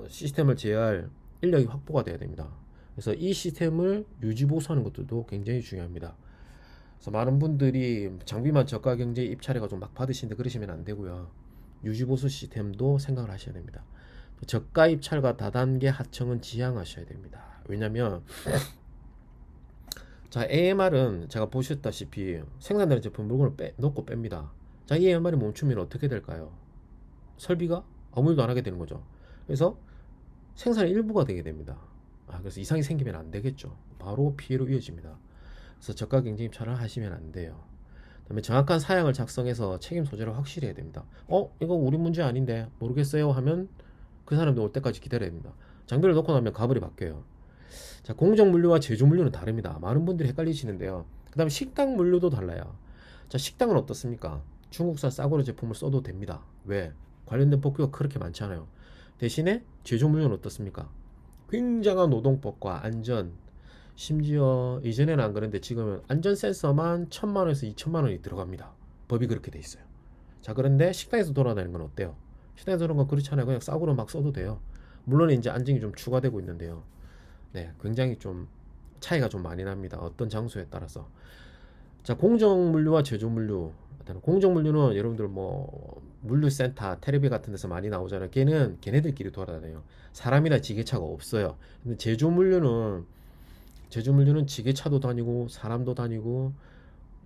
시스템을 제어할 인력이 확보가 돼야 됩니다. 그래서 이 시스템을 유지보수하는 것들도 굉장히 중요합니다. 그래서 많은 분들이 장비만 저가 경제에 입찰해가지고 막 받으시는데 그러시면 안 되고요. 유지보수 시스템도 생각을 하셔야 됩니다. 저가 입찰과 다단계 하청은 지양하셔야 됩니다. 왜냐면 자, AMR은 제가 보셨다시피 생산되는 제품 물건을 넣고 뺍니다. 자, 이 AMR이 멈추면 어떻게 될까요? 설비가 아무 일도 안 하게 되는 거죠. 그래서 생산의 일부가 되게 됩니다. 그래서 이상이 생기면 안 되겠죠. 바로 피해로 이어집니다. 그래서 저가 경쟁 입찰을 하시면 안 돼요. 그다음에 정확한 사양을 작성해서 책임 소재를 확실히 해야 됩니다. 이거 우리 문제 아닌데 모르겠어요 하면 그 사람들 올 때까지 기다려야 됩니다. 장비를 놓고 나면 가불이 바뀌어요. 자, 공정 물류와 제조 물류는 다릅니다. 많은 분들이 헷갈리시는데요. 그 다음에 식당 물류도 달라요. 자, 식당은 어떻습니까? 중국산 싸구려 제품을 써도 됩니다. 왜? 관련된 법규가 그렇게 많지 않아요. 대신에 제조 물류는 어떻습니까? 굉장한 노동법과 안전, 심지어 이전에는 안 그랬는데 지금은 안전 센서만 1,000만원에서 2,000만원이 들어갑니다. 법이 그렇게 돼 있어요. 자, 그런데 식당에서 돌아다니는 건 어때요? 식당에서 그런 건 그렇지 않아요. 그냥 싸구려 막 써도 돼요. 물론 이제 안정이 좀 추가되고 있는데요. 네, 굉장히 좀 차이가 좀 많이 납니다. 어떤 장소에 따라서. 자, 공정물류와 제조물류. 공정물류는 여러분들 뭐 물류센터, 텔레비 같은 데서 많이 나오잖아요. 걔네들끼리 돌아다녀요. 사람이나 지게차가 없어요. 근데 제조물류는 지게차도 다니고 사람도 다니고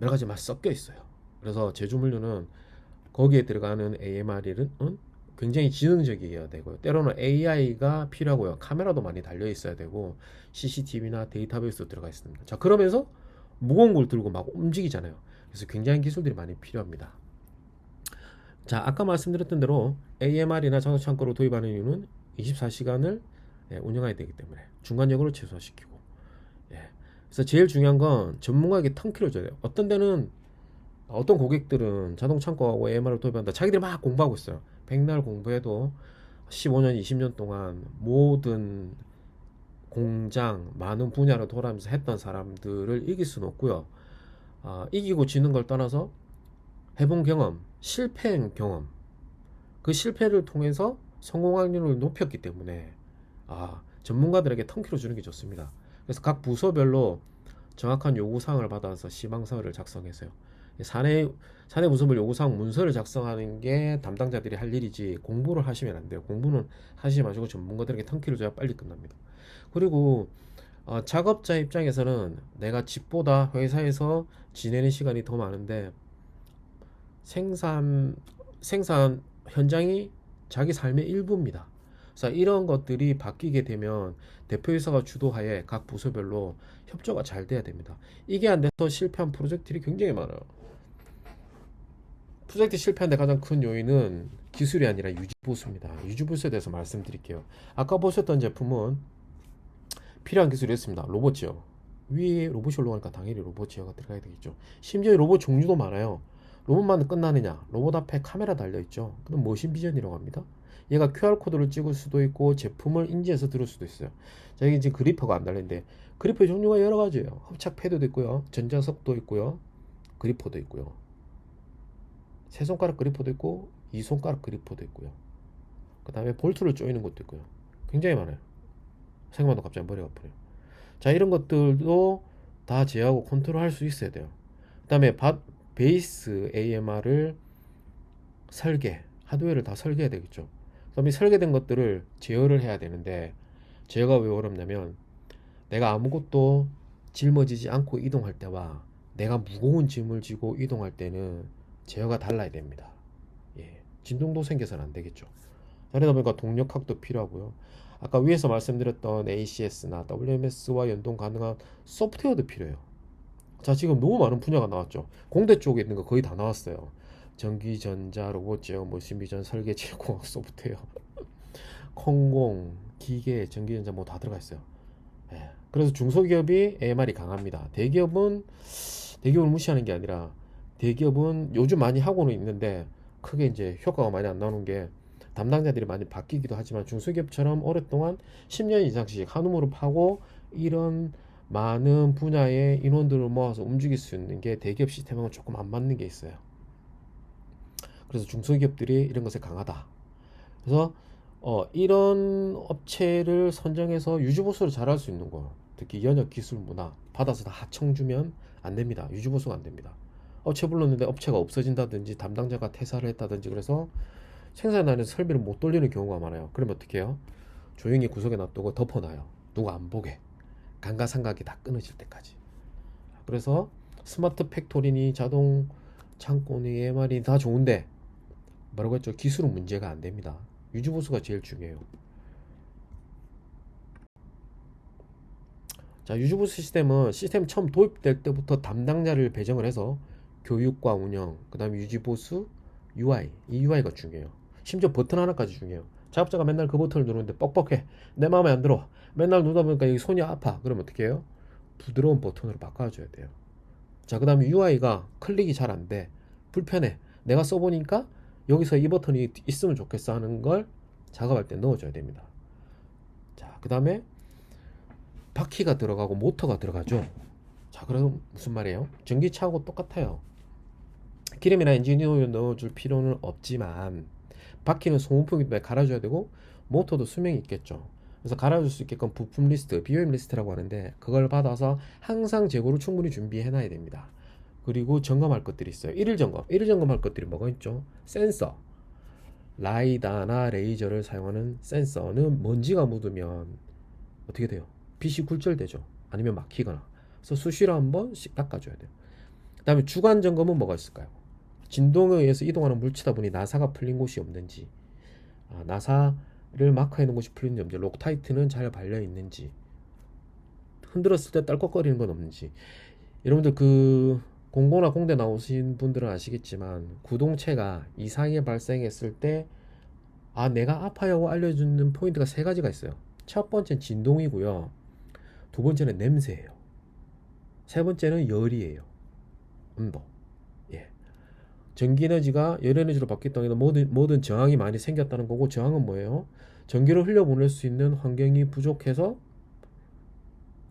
여러 가지 막 섞여 있어요. 그래서 제조물류는 거기에 들어가는 AMR은 굉장히 지능적이어야 되고요. 때로는 AI가 필요하고요. 카메라도 많이 달려 있어야 되고 CCTV나 데이터베이스도 들어가 있습니다. 자, 그러면서 무거운 걸 들고 막 움직이잖아요. 그래서 굉장히 기술들이 많이 필요합니다. 자, 아까 말씀드렸던 대로 AMR이나 자동차창고로 도입하는 이유는 24시간을 운영해야 되기 때문에 중간적으로 최소화시키고, 그래서 제일 중요한 건 전문가에게 턴키를 줘야 돼요. 어떤 고객들은 자동창고하고 AMR을 도입한다. 자기들이 막 공부하고 있어요. 백날 공부해도 15년, 20년 동안 모든 공장, 많은 분야를 돌아가면서 했던 사람들을 이길 수는 없고요. 이기고 지는 걸 떠나서 해본 경험, 실패한 경험, 그 실패를 통해서 성공 확률을 높였기 때문에 전문가들에게 턴키로 주는 게 좋습니다. 그래서 각 부서별로 정확한 요구사항을 받아서 시방서를 작성했어요. 사내 부서별 요구사항 문서를 작성하는 게 담당자들이 할 일이지 공부를 하시면 안 돼요. 공부는 하시지 마시고 전문가들에게 턴키를 줘야 빨리 끝납니다. 그리고 작업자 입장에서는 내가 집보다 회사에서 지내는 시간이 더 많은데 생산 현장이 자기 삶의 일부입니다. 그래서 이런 것들이 바뀌게 되면 대표이사가 주도하에 각 부서별로 협조가 잘 돼야 됩니다. 이게 안 돼서 실패한 프로젝트들이 굉장히 많아요. 프로젝트 실패한 데 가장 큰 요인은 기술이 아니라 유지보수입니다. 유지보수에 대해서 말씀드릴게요. 아까 보셨던 제품은 필요한 기술이 있습니다. 로봇 제어. 위에 로봇이 올라가니까 당연히 로봇 제어가 들어가야 되겠죠. 심지어 로봇 종류도 많아요. 로봇만 끝나느냐? 로봇 앞에 카메라 달려있죠. 그럼 머신 비전이라고 합니다. 얘가 QR코드를 찍을 수도 있고 제품을 인지해서 들을 수도 있어요. 자, 여기 지금 그리퍼가 안 달렸는데 그리퍼 종류가 여러 가지예요. 흡착 패드도 있고요. 전자석도 있고요. 그리퍼도 있고요. 세 손가락 그리퍼도 있고 2손가락 그리퍼도 있고요. 그 다음에 볼트를 조이는 것도 있고요. 굉장히 많아요. 생각만 해도 갑자기 머리가 아프네요. 자, 이런 것들도 다 제어하고 컨트롤할 수 있어야 돼요. 그 다음에 베이스 AMR을 하드웨어를 다 설계해야 되겠죠. 그다음에 설계된 것들을 제어를 해야 되는데 제어가 왜 어렵냐면 내가 아무것도 짊어지지 않고 이동할 때와 내가 무거운 짐을 지고 이동할 때는 제어가 달라야 됩니다. 진동도 생겨서는 안 되겠죠. 그러다 보니까 동력학도 필요하고요. 아까 위에서 말씀드렸던 ACS나 WMS와 연동 가능한 소프트웨어도 필요해요. 자, 지금 너무 많은 분야가 나왔죠. 공대 쪽에 있는 거 거의 다 나왔어요. 전기, 전자, 로봇 제어, 머신 비전, 설계, 제공학 소프트웨어, 콩공, 기계, 전기, 전자 뭐 다 들어가 있어요. 그래서 중소기업이 AMR이 강합니다. 대기업은 무시하는 게 아니라 대기업은 요즘 많이 하고는 있는데 크게 이제 효과가 많이 안 나오는 게 담당자들이 많이 바뀌기도 하지만 중소기업처럼 오랫동안 10년 이상씩 한 우물을 파고 이런 많은 분야의 인원들을 모아서 움직일 수 있는 게 대기업 시스템하고 조금 안 맞는 게 있어요. 그래서 중소기업들이 이런 것에 강하다. 그래서 이런 업체를 선정해서 유지보수를 잘할 수 있는 거, 특히 연역 기술 문화 받아서 다 하청 주면 안 됩니다. 유지보수가 안 됩니다. 업체 불렀는데 업체가 없어진다든지 담당자가 퇴사를 했다든지 그래서 생산라인에서 설비를 못 돌리는 경우가 많아요. 그러면 어떻게 해요? 조용히 구석에 놔두고 덮어놔요. 누가 안 보게. 감가상각이 다 끊어질 때까지. 그래서 스마트 팩토리니 자동 창고니 MR이 다 좋은데 뭐라고 했죠? 기술은 문제가 안 됩니다. 유지보수가 제일 중요해요. 자, 유지보수 시스템은 시스템 처음 도입될 때부터 담당자를 배정을 해서 교육과 운영, 그 다음에 유지보수, UI, 이 UI가 중요해요. 심지어 버튼 하나까지 중요해요. 작업자가 맨날 그 버튼을 누르는데 뻑뻑해. 내 마음에 안 들어. 맨날 누르다 보니까 여기 손이 아파. 그러면 어떻게 해요? 부드러운 버튼으로 바꿔줘야 돼요. 자, 그 다음에 UI가 클릭이 잘 안 돼. 불편해. 내가 써보니까 여기서 이 버튼이 있으면 좋겠어 하는 걸 작업할 때 넣어줘야 됩니다. 자, 그 다음에 바퀴가 들어가고 모터가 들어가죠. 자, 그럼 무슨 말이에요? 전기차하고 똑같아요. 기름이나 엔진오일 넣어줄 필요는 없지만 바퀴는 소모품이기 때문에 갈아줘야 되고 모터도 수명이 있겠죠. 그래서 갈아줄 수 있게끔 부품 리스트, BOM 리스트라고 하는데 그걸 받아서 항상 재고를 충분히 준비해 놔야 됩니다. 그리고 점검할 것들이 있어요. 1일 점검. 1일 점검할 것들이 뭐가 있죠? 센서. 라이다나 레이저를 사용하는 센서는 먼지가 묻으면 어떻게 돼요? 빛이 굴절되죠. 아니면 막히거나. 그래서 수시로 한 번씩 닦아줘야 돼요. 그 다음에 주간 점검은 뭐가 있을까요? 진동에 의해서 이동하는 물체다 보니 나사가 풀린 곳이 없는지, 나사를 마크해 놓은 곳이 풀린 없는지, 록타이트는 잘 발려 있는지, 흔들었을 때 딸깍거리는 건 없는지. 여러분들 그 공고나 공대 나오신 분들은 아시겠지만 구동체가 이상이 발생했을 때 내가 아파요 하고 알려주는 포인트가 세 가지가 있어요. 첫 번째는 진동이고요. 두 번째는 냄새예요. 세 번째는 열이에요. 온도. 예. 전기에너지가 열에너지로 바뀌었다는 건 모든 저항이 많이 생겼다는 거고, 저항은 뭐예요? 전기를 흘려보낼 수 있는 환경이 부족해서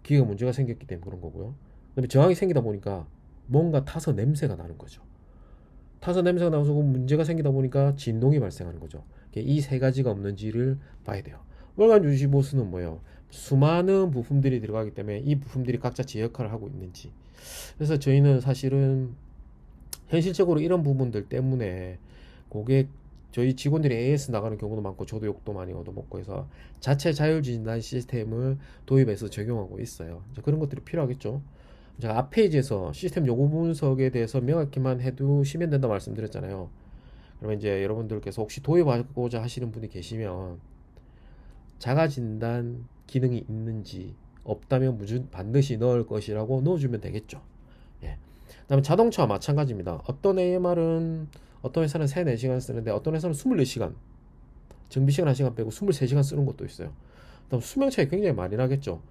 기계가 문제가 생겼기 때문에 그런 거고요. 그다음에 저항이 생기다 보니까 뭔가 타서 냄새가 나는 거죠. 타서 냄새가 나서 문제가 생기다 보니까 진동이 발생하는 거죠. 이 세 가지가 없는지를 봐야 돼요. 월간 유지보수는 뭐예요? 수많은 부품들이 들어가기 때문에 이 부품들이 각자 제 역할을 하고 있는지. 그래서 저희는 사실은 현실적으로 이런 부분들 때문에 저희 직원들이 AS 나가는 경우도 많고 저도 욕도 많이 얻어먹고 해서 자체 자율진단 시스템을 도입해서 적용하고 있어요. 그런 것들이 필요하겠죠. 제가 앞 페이지에서 시스템 요구 분석에 대해서 명확히만 해두시면 된다 말씀드렸잖아요. 그러면 이제 여러분들께서 혹시 도입하고자 하시는 분이 계시면 자가진단 기능이 있는지, 없다면 반드시 넣을 것이라고 넣어주면 되겠죠. 예. 그다음에 자동차와 마찬가지입니다. 어떤 AMR은 어떤 회사는 3, 4시간 쓰는데 어떤 회사는 24시간, 정비시간 1시간 빼고 23시간 쓰는 것도 있어요. 그다음 수명 차이 굉장히 많이 나겠죠.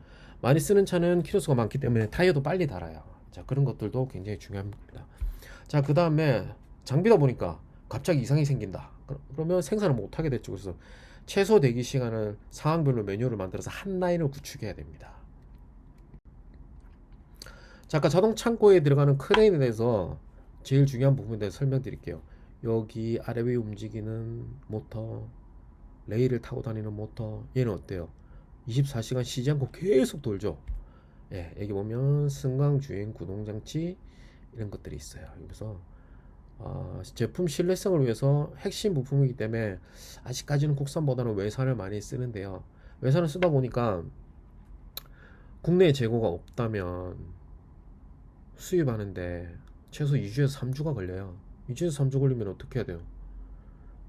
많이 쓰는 차는 키로수가 많기 때문에 타이어도 빨리 닳아요. 자, 그런 것들도 굉장히 중요합니다. 자, 그 다음에 장비다 보니까 갑자기 이상이 생긴다. 그러면 생산을 못하게 됐죠. 그래서 최소 대기 시간을 상황별로 매뉴얼을 만들어서 한 라인을 구축해야 됩니다. 자, 아까 자동 창고에 들어가는 크레인에 대해서 제일 중요한 부분에 대해서 설명드릴게요. 여기 아래 위에 움직이는 모터, 레일을 타고 다니는 모터, 얘는 어때요? 24시간 쉬지 않고 계속 돌죠. 예, 여기 보면 승강주행 구동장치 이런 것들이 있어요. 그래서 제품 신뢰성을 위해서 핵심 부품이기 때문에 아직까지는 국산보다는 외산을 많이 쓰는데요. 외산을 쓰다 보니까 국내에 재고가 없다면 수입하는데 최소 2주에서 3주가 걸려요. 2주에서 3주 걸리면 어떻게 해야 돼요?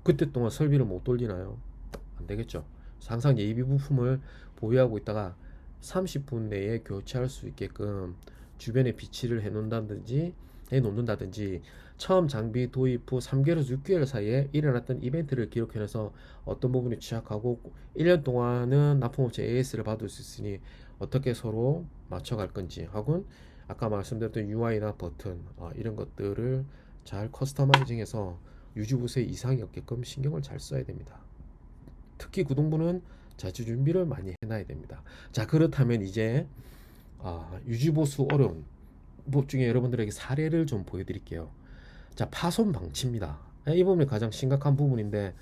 그때 동안 설비를 못 돌리나요? 안 되겠죠. 항상 예비 부품을 보유하고 있다가 30분 내에 교체할 수 있게끔 주변에 비치를 해놓는다든지 처음 장비 도입 후 3개월에서 6개월 사이에 일어났던 이벤트를 기록해내서 어떤 부분이 취약하고 1년 동안은 납품업체 AS를 받을 수 있으니 어떻게 서로 맞춰갈 건지 하고 아까 말씀드렸던 UI나 버튼 이런 것들을 잘 커스터마이징해서 유지보수에 이상이 없게끔 신경을 잘 써야 됩니다. 특히 구동부는 자주 준비를 많이 해놔야 됩니다. 자, 그렇다면 이제 유지보수 어려운 법 중에 여러분들에게 사례를 좀 보여드릴게요. 자, 파손 방치입니다. 이 부분이 가장 심각한 부분인데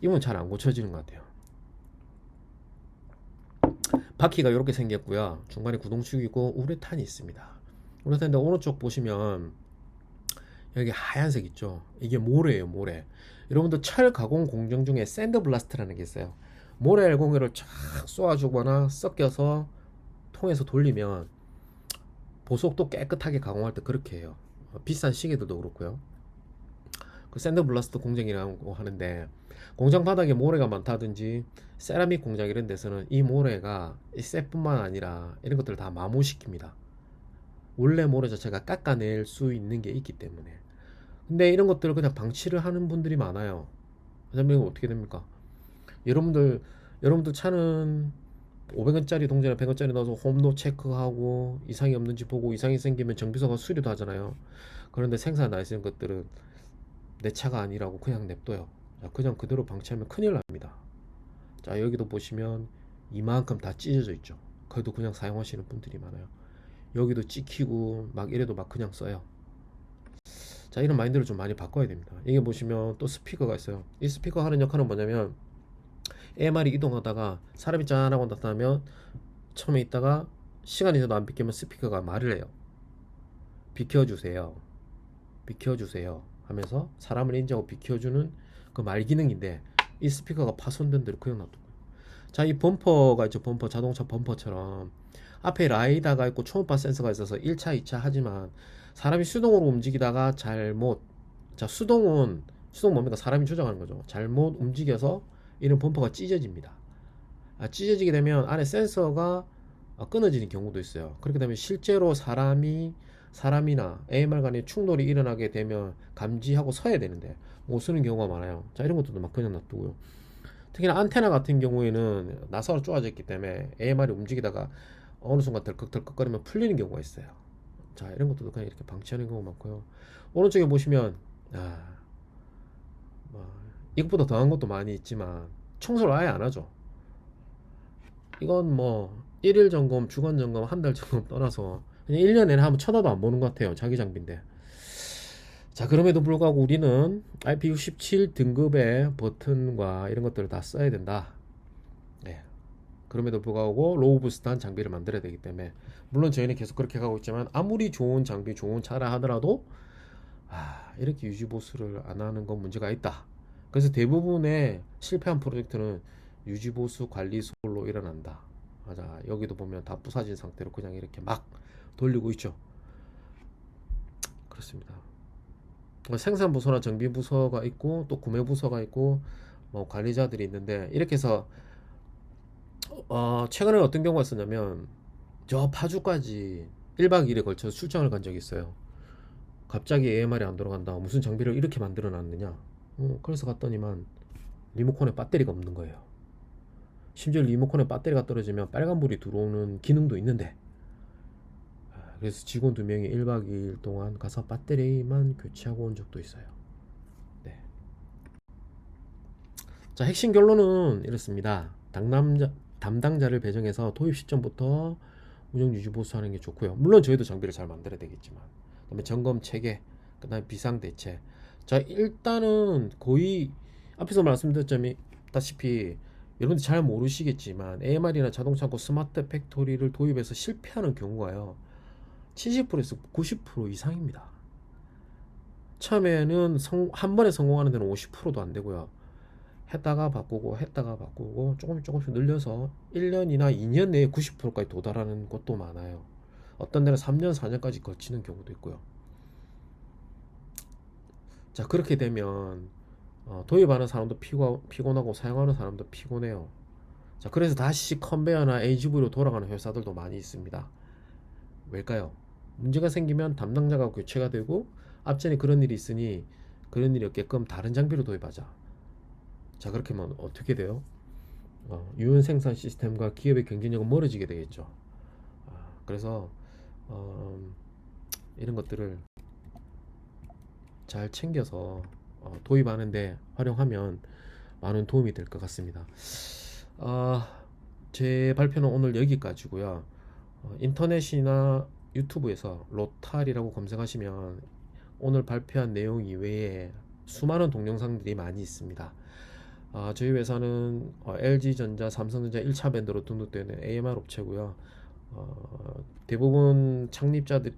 이 부분 잘 안 고쳐지는 것 같아요. 바퀴가 이렇게 생겼고요. 중간에 구동축이고 우레탄이 있습니다. 우레탄인데 오른쪽 보시면 여기 하얀색 있죠. 이게 모래예요, 모래. 여러분들 철 가공 공정 중에 샌드블라스트라는 게 있어요. 모래 알공유를 쫙 쏘아주거나 섞여서 통에서 돌리면 보석도 깨끗하게 가공할 때 그렇게 해요. 비싼 시계들도 그렇고요. 그 샌드블라스트 공정이라고 하는데, 공장 바닥에 모래가 많다든지 세라믹 공장 이런 데서는 이 모래가 이 쇠뿐만 아니라 이런 것들을 다 마모시킵니다. 원래 모래 자체가 깎아낼 수 있는 게 있기 때문에. 근데 이런 것들을 그냥 방치를 하는 분들이 많아요. 그러면 어떻게 됩니까? 여러분들 차는 500원짜리 동전에 100원짜리 넣어서 홈로 체크하고 이상이 없는지 보고 이상이 생기면 정비소가 수리도 하잖아요. 그런데 생산 나 있는 것들은 내 차가 아니라고 그냥 냅둬요. 그냥 그대로 방치하면 큰일 납니다. 자, 여기도 보시면 이만큼 다 찢어져 있죠. 그래도 그냥 사용하시는 분들이 많아요. 여기도 찍히고 막 이래도 막 그냥 써요. 자, 이런 마인드를 좀 많이 바꿔야 됩니다. 이게 보시면 또 스피커가 있어요. 이 스피커 하는 역할은 뭐냐면, AMR이 이동하다가 사람이 짠하고 나타나면 처음에 있다가 시간이 지나도 안 비키면 스피커가 말을 해요. 비켜주세요, 비켜주세요 하면서 사람을 인지하고 비켜주는 그 말 기능인데, 이 스피커가 파손된 대로 그냥 놔두고. 자, 이 범퍼가 있죠. 범퍼, 자동차 범퍼처럼 앞에 라이다가 있고 초음파 센서가 있어서 1차 2차 하지만 사람이 수동으로 움직이다가 잘못, 자, 수동 뭡니까? 사람이 조정하는 거죠. 잘못 움직여서 이런 범퍼가 찢어집니다. 찢어지게 되면 안에 센서가 끊어지는 경우도 있어요. 그렇게 되면 실제로 사람이나 AMR 간에 충돌이 일어나게 되면 감지하고 서야 되는데 못 쓰는 경우가 많아요. 자, 이런 것들도 막 그냥 놔두고요. 특히나 안테나 같은 경우에는 나사로 쪼아져 있기 때문에 AMR이 움직이다가 어느 순간 덜컥덜컥거리면 풀리는 경우가 있어요. 자, 이런 것도 그냥 이렇게 방치하는 경우가 많고요. 오른쪽에 보시면 이것보다 더한 것도 많이 있지만 청소를 아예 안 하죠. 이건 뭐 1일 점검, 주간 점검, 한 달 점검 떠나서 그냥 1년 내내 한번 쳐다도 안 보는 것 같아요. 자기 장비인데. 자, 그럼에도 불구하고 우리는 IP67 등급의 버튼과 이런 것들을 다 써야 된다. 네. 그럼에도 불구하고 로우 부스트한 장비를 만들어야 되기 때문에, 물론 저희는 계속 그렇게 가고 있지만 아무리 좋은 장비, 좋은 차라 하더라도 이렇게 유지 보수를 안 하는 건 문제가 있다. 그래서 대부분의 실패한 프로젝트는 유지 보수 관리 소홀로 일어난다. 자, 여기도 보면 다 부사진 상태로 그냥 이렇게 막 돌리고 있죠. 그렇습니다. 생산 부서나 정비 부서가 있고 또 구매 부서가 있고 뭐 관리자들이 있는데, 이렇게 해서 최근에 어떤 경우가 있었냐면, 저 파주까지 1박 2일에 걸쳐서 출장을 간 적이 있어요. 갑자기 AMR이 안 돌아간다, 무슨 장비를 이렇게 만들어 놨느냐. 그래서 갔더니만 리모컨에 배터리가 없는 거예요. 심지어 리모컨에 배터리가 떨어지면 빨간불이 들어오는 기능도 있는데, 그래서 직원 2명이 1박 2일 동안 가서 배터리만 교체하고 온 적도 있어요. 네. 자, 핵심 결론은 이렇습니다. 담당자를 배정해서 도입 시점부터 운영 유지 보수하는 게 좋고요. 물론 저희도 장비를 잘 만들어야 되겠지만, 그다음에 점검 체계, 그다음에 비상 대체. 자, 일단은 거의 앞에서 말씀드렸다시피 여러분들 잘 모르시겠지만 AMR이나 자동차고 스마트 팩토리를 도입해서 실패하는 경우가요, 70%에서 90% 이상입니다. 처음에는 한 번에 성공하는 데는 50%도 안 되고요. 했다가 바꾸고 조금씩 늘려서 1년이나 2년 내에 90%까지 도달하는 것도 많아요. 어떤 데는 3년, 4년까지 거치는 경우도 있고요. 자, 그렇게 되면 도입하는 사람도 피곤하고 사용하는 사람도 피곤해요. 자, 그래서 다시 컨베어나 AGV로 돌아가는 회사들도 많이 있습니다. 왜일까요? 문제가 생기면 담당자가 교체가 되고, 앞전에 그런 일이 있으니 그런 일이 없게끔 다른 장비로 도입하자. 자, 그렇게 하면 어떻게 돼요? 유연 생산 시스템과 기업의 경쟁력은 멀어지게 되겠죠. 그래서 이런 것들을 잘 챙겨서 도입하는데 활용하면 많은 도움이 될 것 같습니다. 아, 제 발표는 오늘 여기까지고요. 인터넷이나 유튜브에서 로탈이라고 검색하시면 오늘 발표한 내용 이외에 수많은 동영상들이 많이 있습니다. 저희 회사는 LG전자, 삼성전자 1차 밴드로 등록되는 AMR 업체고요. 대부분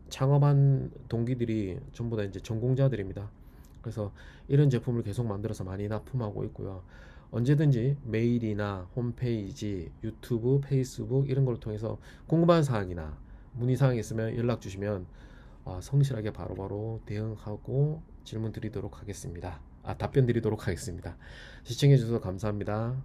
창업한 동기들이 전부 다 이제 전공자들입니다. 그래서 이런 제품을 계속 만들어서 많이 납품하고 있고요. 언제든지 메일이나 홈페이지, 유튜브, 페이스북 이런 걸 통해서 궁금한 사항이나 문의 사항이 있으면 연락 주시면 성실하게 바로바로 대응하고 질문 드리도록 하겠습니다. 답변 드리도록 하겠습니다. 시청해 주셔서 감사합니다.